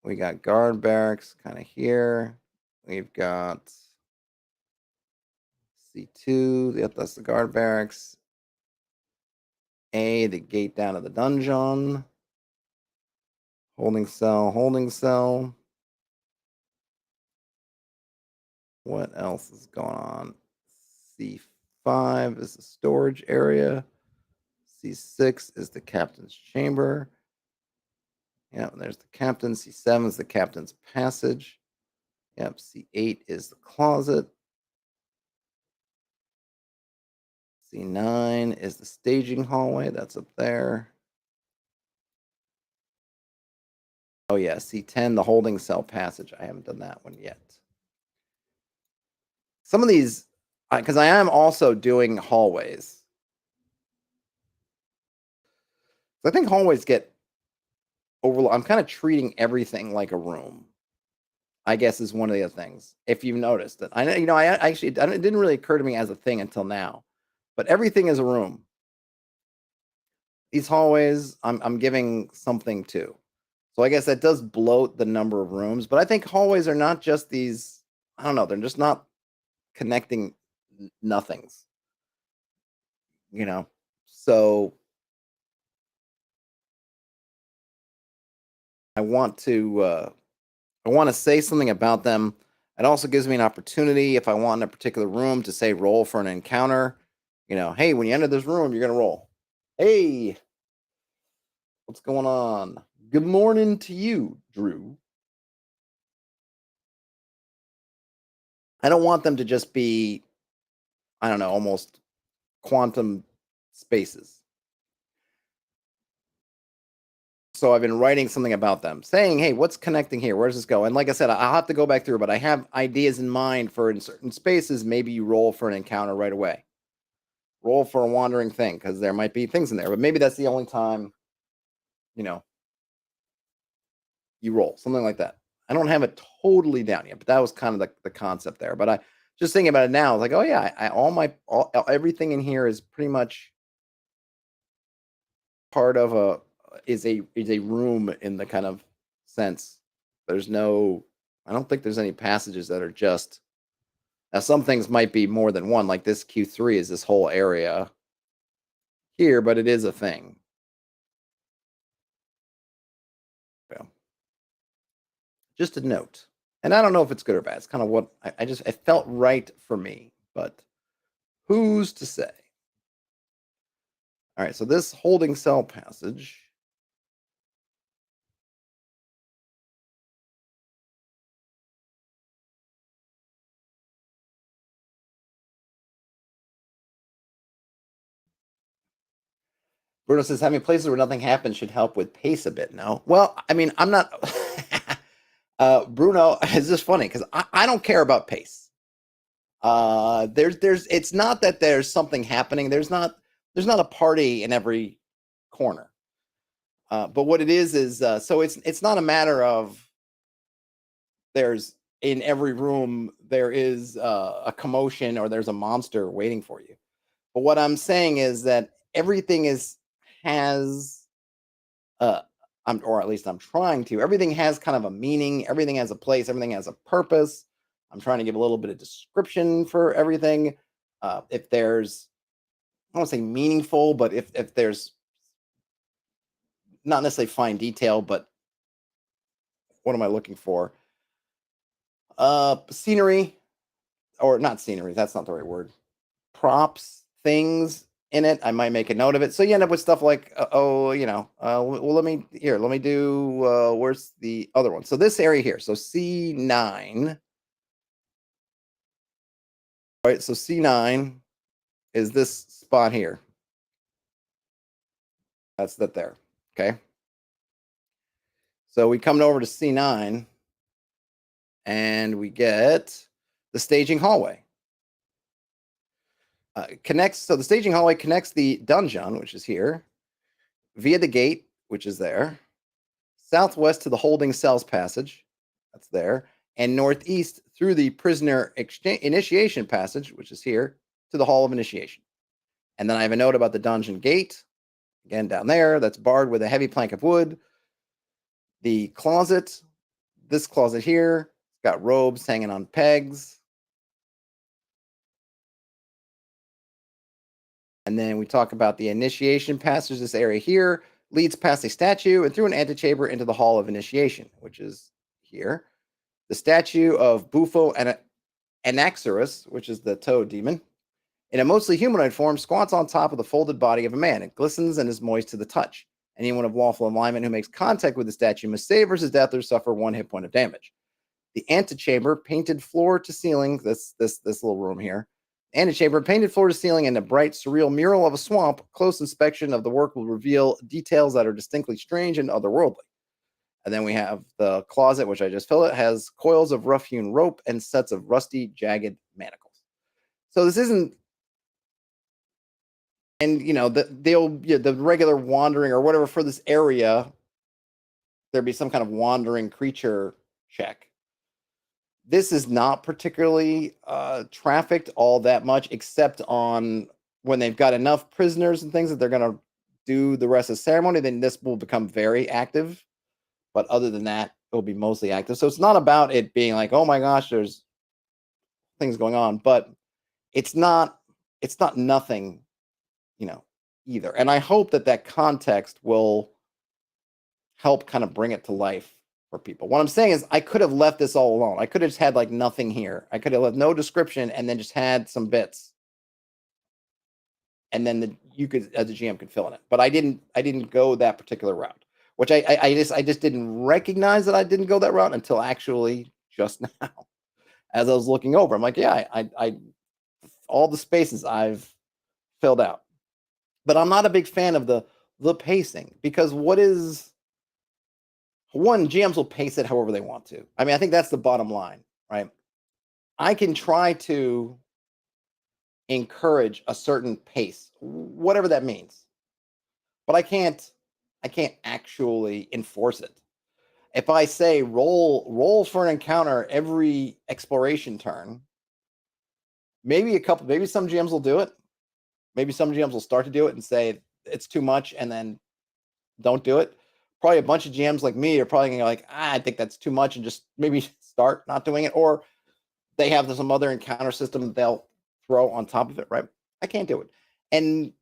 Speaker 1: We got guard barracks kind of here. We've got C2, yep, that's the guard barracks. A, the gate down to the dungeon. Holding cell, holding cell. What else is going on? C5 is the storage area. C6 is the captain's chamber. Yeah, there's the captain. C7 is the captain's passage. Yep, C8 is the closet. C9 is the staging hallway. That's up there. Oh, yeah, C10, the holding cell passage. I haven't done that one yet. Some of these, because I am also doing hallways. I think hallways get overlooked. I'm kind of treating everything like a room, I guess, is one of the other things. If you've noticed it, I know, you know, I actually, it didn't really occur to me as a thing until now, but everything is a room. These hallways, I'm giving something to. So I guess that does bloat the number of rooms, but I think hallways are not just these, I don't know, they're just not connecting nothings, you know? So I want to say something about them. It also gives me an opportunity if I want in a particular room to say roll for an encounter. You know, hey, when you enter this room, you're gonna roll. Hey, what's going on? Good morning to you, Drew. I don't want them to just be, I don't know, almost quantum spaces. So I've been writing something about them, saying, hey, what's connecting here? Where does this go? And like I said, I'll have to go back through, but I have ideas in mind for in certain spaces. Maybe you roll for an encounter right away. Roll for a wandering thing, because there might be things in there. But maybe that's the only time, you roll. Something like that. I don't have it totally down yet, but that was kind of the concept there. But I just thinking about it now, I was like, oh yeah, everything in here is pretty much part of is a room in the kind of sense. There's no, I don't think there's any passages that are just, now some things might be more than one, like this Q3 is this whole area here, but it is a thing. Yeah. Just a note. And I don't know if it's good or bad. It's kind of what it felt right for me, but who's to say? All right, so this holding cell passage. Bruno says having places where nothing happens should help with pace a bit. No, well, I mean, I'm not. Bruno, it's just funny because I don't care about pace. It's not that there's something happening. There's not a party in every corner. But what it is so it's not a matter of there's in every room there is a commotion or there's a monster waiting for you. But what I'm saying is that everything has or at least I'm trying to. Everything has kind of a meaning. Everything has a place. Everything has a purpose. I'm trying to give a little bit of description for everything. If there's, I don't want to say meaningful, but if there's not necessarily fine detail, but what am I looking for? Scenery, or not scenery. That's not the right word. Props, things in it. I might make a note of it. So you end up with stuff like, well, let me do, where's the other one? So this area here, so C9. All right, so C9 is this spot here. That's that there, okay? So we come over to C9, and we get the staging hallway. So the staging hallway connects the dungeon, which is here, via the gate, which is there, southwest to the holding cells passage, that's there, and northeast through the prisoner initiation passage, which is here, to the hall of initiation. And then I have a note about the dungeon gate, again down there, that's barred with a heavy plank of wood. The closet, this closet here, it's got robes hanging on pegs. And then we talk about the initiation passage. This area here leads past a statue and through an antechamber into the hall of initiation, which is here. The statue of Bufo and Anaxarus, which is the toad demon, in a mostly humanoid form, squats on top of the folded body of a man. It glistens and is moist to the touch. Anyone of lawful alignment who makes contact with the statue must save versus death or suffer 1 hit point of damage. The antechamber, painted floor to ceiling, this little room here, antechamber, painted floor to ceiling, and a bright, surreal mural of a swamp. Close inspection of the work will reveal details that are distinctly strange and otherworldly. And then we have the closet, which I just filled. It has coils of rough-hewn rope and sets of rusty, jagged manacles. So this isn't, and the regular wandering or whatever for this area, there'd be some kind of wandering creature check. This is not particularly trafficked all that much, except on when they've got enough prisoners and things that they're going to do the rest of the ceremony, then this will become very active. But other than that, it'll be mostly active. So it's not about it being like, oh my gosh, there's things going on, but it's not nothing, either. And I hope that context will help kind of bring it to life for people. What I'm saying is I could have left this all alone. I could have just had like nothing here. I could have left no description and then just had some bits. And then you could, as a GM, could fill in it. But I didn't go that particular route, which I just didn't recognize that I didn't go that route until actually just now. as I was looking over. I'm like, yeah, I all the spaces I've filled out. But I'm not a big fan of the pacing, because what is one, GMs will pace it however they want to. I mean, I think that's the bottom line, right? I can try to encourage a certain pace, whatever that means, but I can't actually enforce it. If I say roll for an encounter every exploration turn, maybe some GMs will do it. Maybe some GMs will start to do it and say it's too much and then don't do it. Probably a bunch of GMs like me are probably gonna be like, I think that's too much, and just maybe start not doing it. Or they have some other encounter system they'll throw on top of it, right? I can't do it. And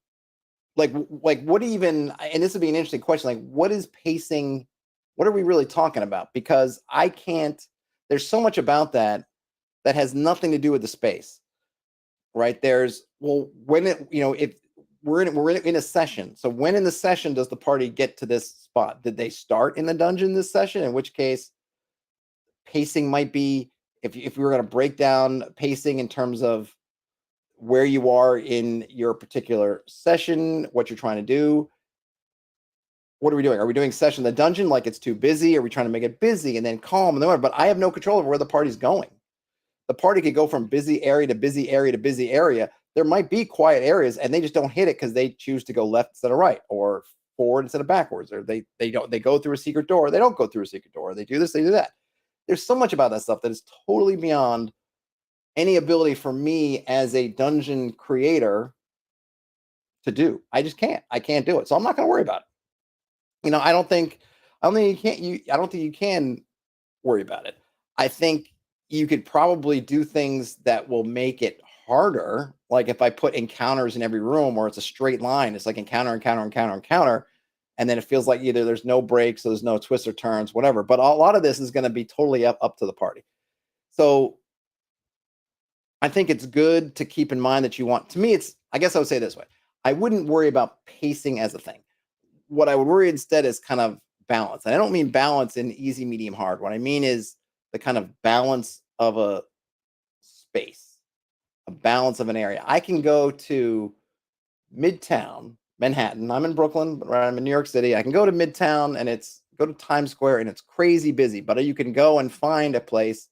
Speaker 1: like what even, and this would be an interesting question, like what is pacing? What are we really talking about? Because I can't, there's so much about that that has nothing to do with the space, right? There's, well, when it, if we're in a session. So when in the session does the party get to this spot? Did they start in the dungeon this session? In which case, pacing might be, if we were going to break down pacing in terms of where you are in your particular session, what you're trying to do. What are we doing? Are we doing session in the dungeon like it's too busy? Are we trying to make it busy and then calm and then? But I have no control over where the party's going. The party could go from busy area to busy area to busy area. There might be quiet areas and they just don't hit it because they choose to go left instead of right, or forward instead of backwards, or they go through a secret door, or they don't go through a secret door, or they do this, they do that. There's so much about that stuff that is totally beyond any ability for me as a dungeon creator to do. I just can't. I can't do it. So I'm not going to worry about it. I don't think you can worry about it. I think you could probably do things that will make it harder. Like if I put encounters in every room, or it's a straight line, it's like encounter, encounter, encounter, encounter. And then it feels like either there's no breaks, so there's no twists or turns, whatever. But a lot of this is going to be totally up to the party. So I think it's good to keep in mind that to me, I guess I would say it this way. I wouldn't worry about pacing as a thing. What I would worry instead is kind of balance. And I don't mean balance in easy, medium, hard. What I mean is the kind of balance of a space, a balance of an area. I can go to Midtown, Manhattan. I'm in Brooklyn, but I'm in New York City. I can go to Midtown and go to Times Square and it's crazy busy, but you can go and find a place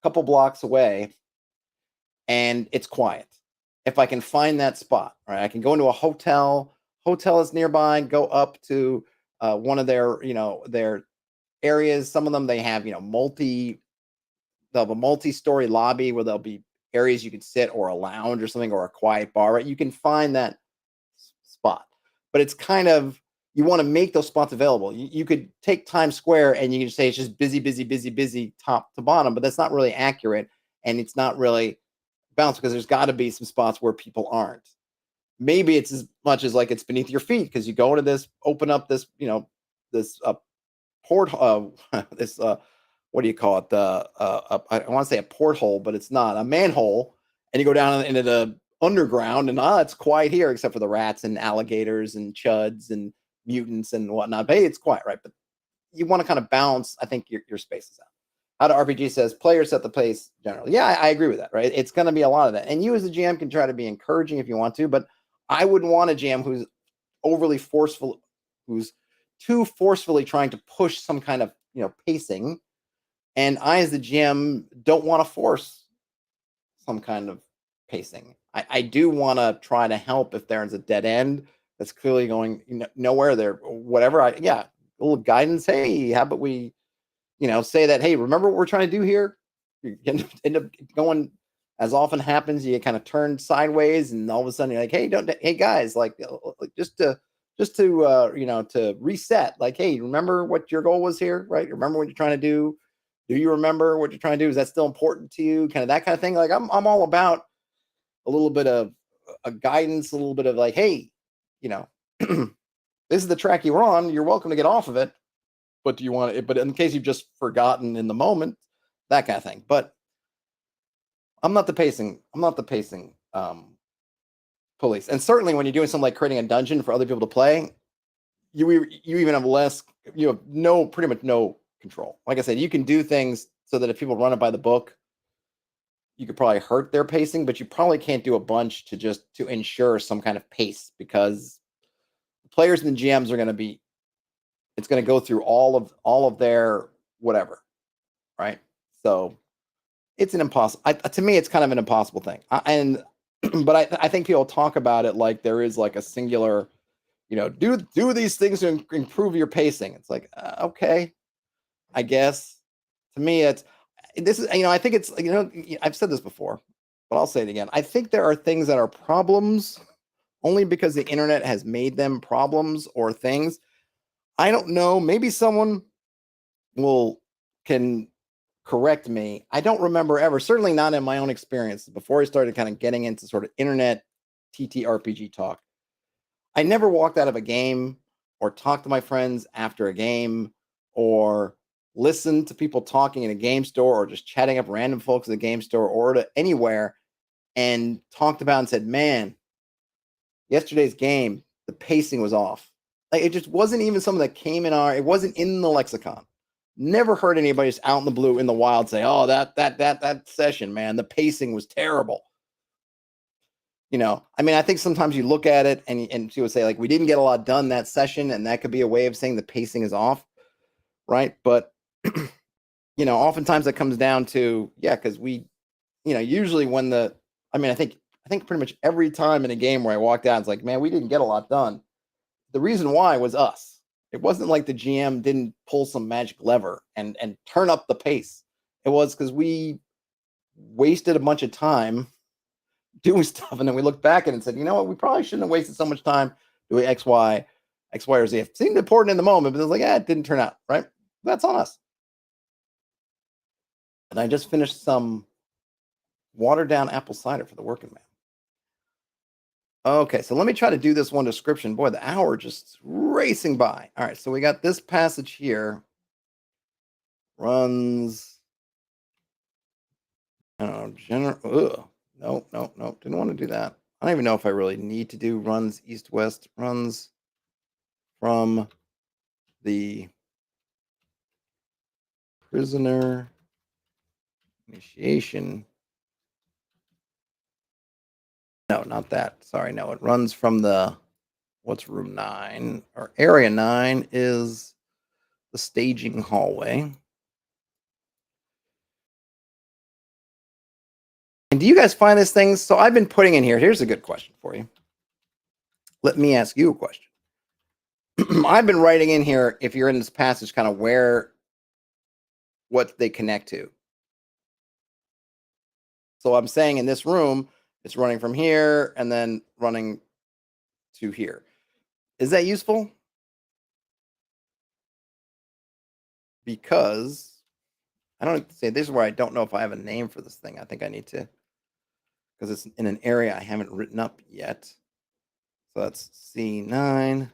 Speaker 1: a couple blocks away and it's quiet. If I can find that spot, right? I can go into a hotel is nearby, go up to one of their areas. Some of them, they have, they'll have a multi-story lobby where there'll be areas you can sit, or a lounge or something, or a quiet bar, right? You can find that spot, but it's kind of, you want to make those spots available. You could take Times Square and you can say it's just busy, busy, busy, busy, top to bottom, but that's not really accurate. And it's not really balanced, because there's got to be some spots where people aren't. Maybe it's as much as like it's beneath your feet, because you go into this, open up this, this port, this what do you call it? I want to say a porthole, but it's not a manhole, and you go down into the underground, and it's quiet here except for the rats and alligators and chuds and mutants and whatnot. But hey, it's quiet, right? But you want to kind of balance, I think, your spaces out. How to RPG says players set the pace generally. Yeah, I agree with that, right? It's going to be a lot of that. And you as a GM can try to be encouraging if you want to, but I wouldn't want a GM who's overly forceful, who's too forcefully trying to push some kind of, pacing. And I, as the GM, don't want to force some kind of pacing. I do want to try to help if there's a dead end that's clearly going nowhere there, whatever. A little guidance. Hey, how about we, say that, hey, remember what we're trying to do here? You end up going, as often happens, you kind of turn sideways, and all of a sudden you're like, hey guys, like just to to reset, like, hey, remember what your goal was here, right? Remember what you're trying to do? Do you remember what you're trying to do? Is that still important to you? Kind of that kind of thing. Like I'm all about a little bit of a guidance, a little bit of like, hey, this is the track you were on. You're welcome to get off of it. But do you want it? But in case you've just forgotten in the moment, that kind of thing. But I'm not the pacing police. And certainly when you're doing something like creating a dungeon for other people to play, you even have less, pretty much no control. Like I said, you can do things so that if people run it by the book, you could probably hurt their pacing, but you probably can't do a bunch to ensure some kind of pace because the players and the GMs are going to be it's going to go through all of their whatever, right? So it's an impossible. To me, it's kind of an impossible thing. But I think people talk about it like there is like a singular, do these things to improve your pacing. It's like okay, I guess. To me, this is I think it's I've said this before, but I'll say it again. I think there are things that are problems only because the internet has made them problems or things. I don't know. Maybe someone can correct me. I don't remember ever, certainly not in my own experience, before I started kind of getting into sort of internet TTRPG talk. I never walked out of a game or talked to my friends after a game or listened to people talking in a game store or just chatting up random folks at the game store or to anywhere and talked about and said, man, yesterday's game, the pacing was off. Like it just wasn't even something that came it wasn't in the lexicon. Never heard anybody just out in the blue in the wild say, "Oh, that session, man, the pacing was terrible." I mean, I think sometimes you look at it and people say like, "We didn't get a lot done that session," and that could be a way of saying the pacing is off, right? But oftentimes that comes down to because usually I think pretty much every time in a game where I walked out, it's like, man, we didn't get a lot done. The reason why was us. It wasn't like the GM didn't pull some magic lever and turn up the pace. It was because we wasted a bunch of time doing stuff, and then we looked back at it and said, you know what, we probably shouldn't have wasted so much time doing X, Y, or Z. It seemed important in the moment, but it was like, it didn't turn out right. That's on us. And I just finished some watered down apple cider for the working man. Okay, so let me try to do this one description. Boy, the hour just racing by. All right, so we got this passage here. Runs. General. No. Didn't want to do that. I don't even know if I really need to do runs east-west. Runs from the prisoner initiation. No, not that. Sorry, no. It runs from what's room 9 or area 9 is the staging hallway. And do you guys find this thing? So I've been putting in here. Here's a good question for you. Let me ask you a question. I've been writing in here, if you're in this passage, kind of what they connect to. So I'm saying in this room, it's running from here and then running to here. Is that useful? Because I don't say this is where I don't know if I have a name for this thing. I think I need to, because it's in an area I haven't written up yet. So that's C9.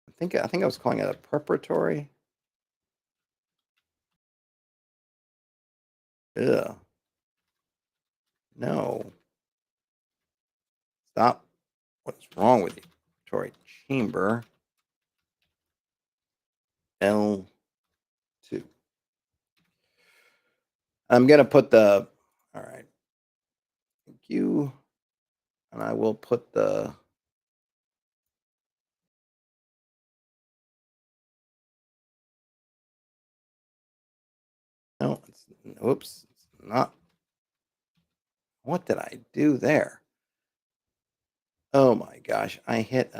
Speaker 1: I think I was calling it a preparatory. Ugh. No. Stop. What's wrong with you? Preparatory chamber. L2. I'm going to put all right. Thank you. And I will put no, oops, it's not. What did I do there? Oh my gosh, I hit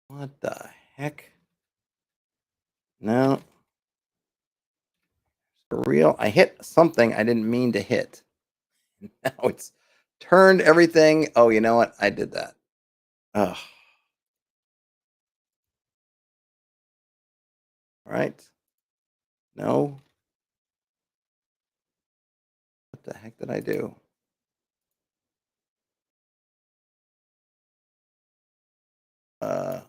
Speaker 1: what the heck? No. For real, I hit something I didn't mean to hit. Now it's turned everything. Oh, you know what? I did that. Oh. All right. No. What the heck did I do? Oh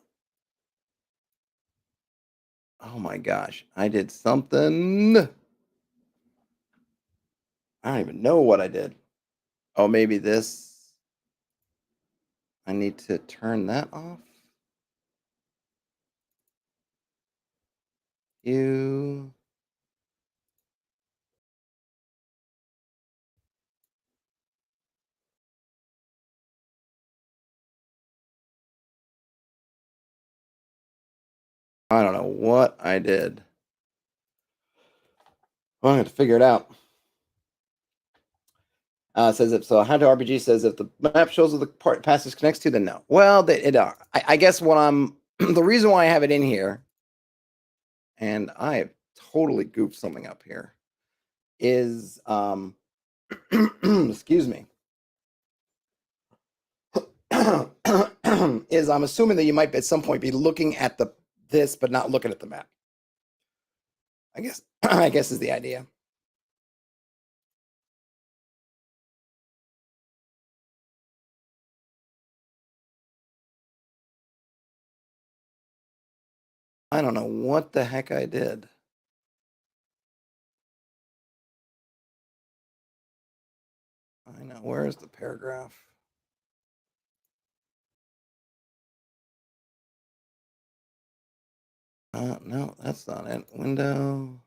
Speaker 1: my gosh, I did something. I don't even know what I did. Oh, maybe this. I need to turn that off. You. I don't know what I did. Well, I have to figure it out. Says if so. How to RPG says if the map shows what the passage connects to, then no. Well, I guess what I'm the reason why I have it in here, and I have totally goofed something up here, is excuse me, is I'm assuming that you might at some point be looking at this but not looking at the map. I guess I guess is the idea. I don't know what the heck I did. I know. Where's the paragraph? No, that's not it. Window.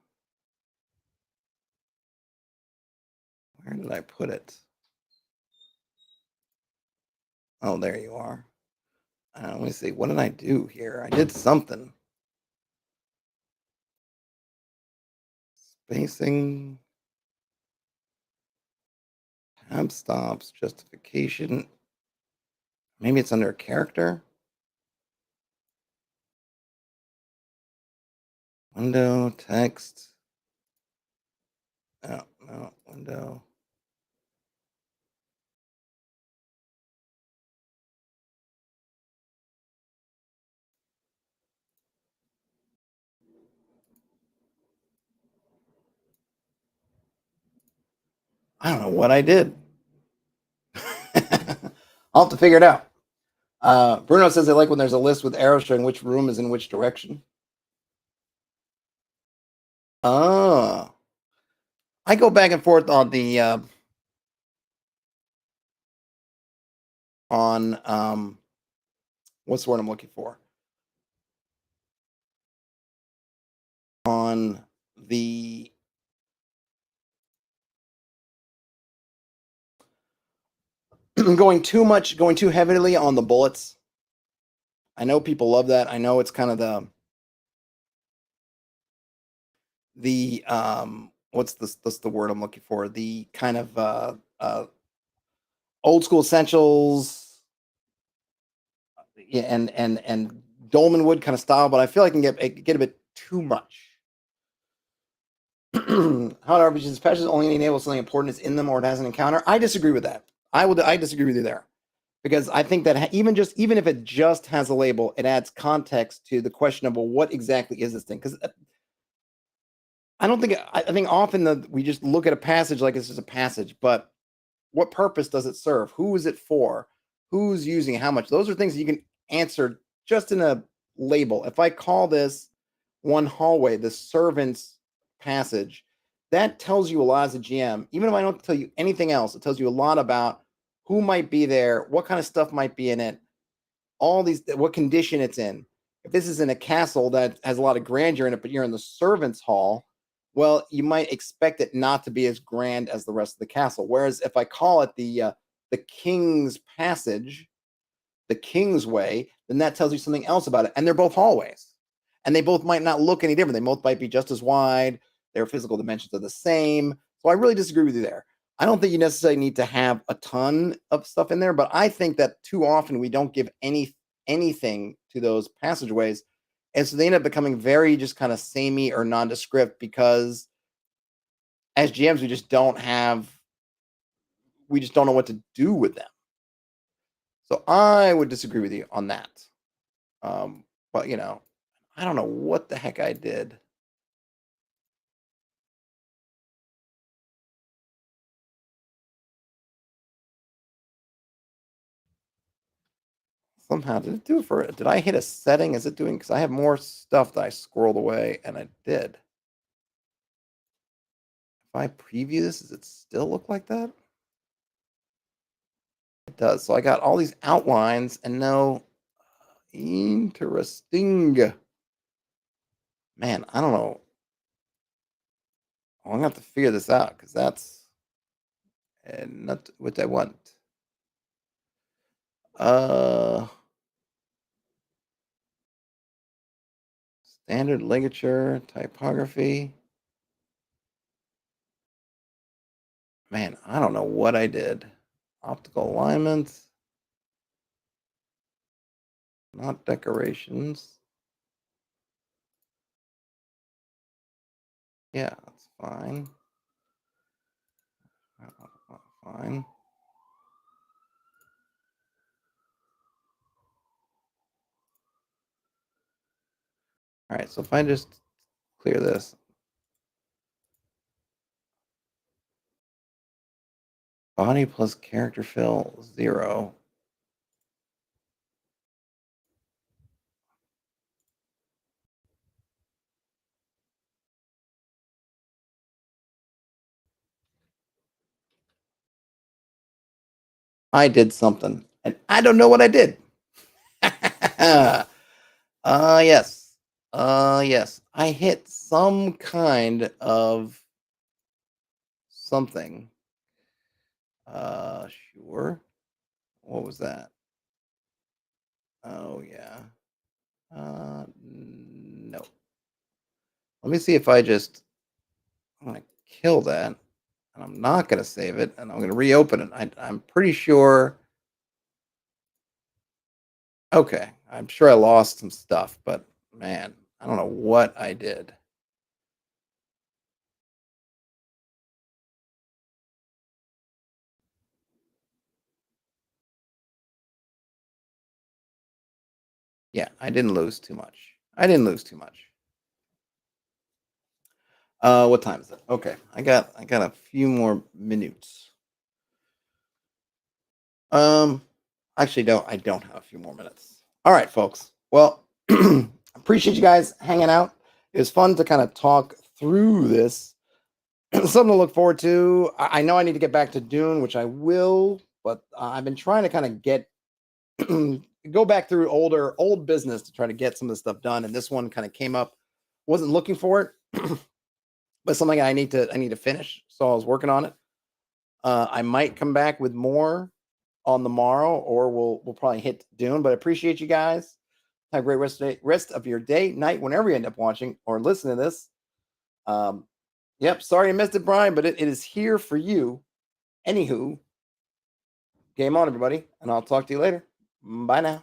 Speaker 1: Where did I put it? Oh, there you are. Let me see. What did I do here? I did something. Spacing. Tab stops. Justification. Maybe it's under a character. Window, text. Oh, no, window. I don't know what I did. I'll have to figure it out. Bruno says they like when there's a list with arrows showing which room is in which direction. Oh. I go back and forth on the what's the word I'm looking for? On the going too heavily on the bullets. I know people love that. I know it's kind of the what's the word I'm looking for? The kind of old school essentials, yeah, and Dolman Wood kind of style, but I feel like I can get a bit too much. How RPGs patches only enable something important is in them or it has an encounter. I disagree with that. I disagree with you there. Because I think that even if it just has a label, it adds context to the question of, well, what exactly is this thing? Because I think often we just look at a passage like it's just a passage, but what purpose does it serve? Who is it for? Who's using it? How much? Those are things that you can answer just in a label. If I call this one hallway the servant's passage, that tells you a lot as a GM. Even if I don't tell you anything else, it tells you a lot about who might be there, what kind of stuff might be in it, what condition it's in. If this is in a castle that has a lot of grandeur in it, but you're in the servants' hall, well, you might expect it not to be as grand as the rest of the castle. Whereas if I call it the King's Passage, the King's Way, then that tells you something else about it. And they're both hallways, and they both might not look any different. They both might be just as wide. Their physical dimensions are the same. So I really disagree with you there. I don't think you necessarily need to have a ton of stuff in there, but I think that too often we don't give anything to those passageways, and so they end up becoming very just kind of samey or nondescript because as GMs we just don't know what to do with them. So I would disagree with you on that. But I don't know what the heck I did. Somehow did it do it for? Did I hit a setting? Is it doing? Because I have more stuff that I squirreled away, and I did. If I preview this, does it still look like that? It does. So I got all these outlines and no interesting. Man, I don't know. I'm gonna have to figure this out because that's not what I want. Uh, Standard ligature, typography. Man, I don't know what I did. Optical alignments, not decorations. Yeah, that's fine. Fine. All right, so if I just clear this, body plus character fill 0. I did something, and I don't know what I did. Yes. Yes. I hit some kind of something. Sure. What was that? Oh, yeah. No. Let me see if I'm going to kill that, and I'm not going to save it, and I'm going to reopen it. I'm pretty sure. Okay. I'm sure I lost some stuff, but man, I don't know what I did. Yeah, I didn't lose too much. I didn't lose too much. What time is it? Okay, I got a few more minutes. Um, actually, I don't have a few more minutes. All right, folks. Well, appreciate you guys hanging out. It was fun to kind of talk through this. Something to look forward to. I know I need to get back to Dune, which I will, but I've been trying to kind of get go back through old business to try to get some of the stuff done. And this one kind of came up. Wasn't looking for it, but something I need to finish. So I was working on it. I might come back with more on the morrow, or we'll probably hit Dune. But I appreciate you guys. Have a great rest of your day, night, whenever you end up watching or listening to this. Um, yep, sorry I missed it, Brian, but it is here for you. Anywho, game on, everybody, and I'll talk to you later. Bye now.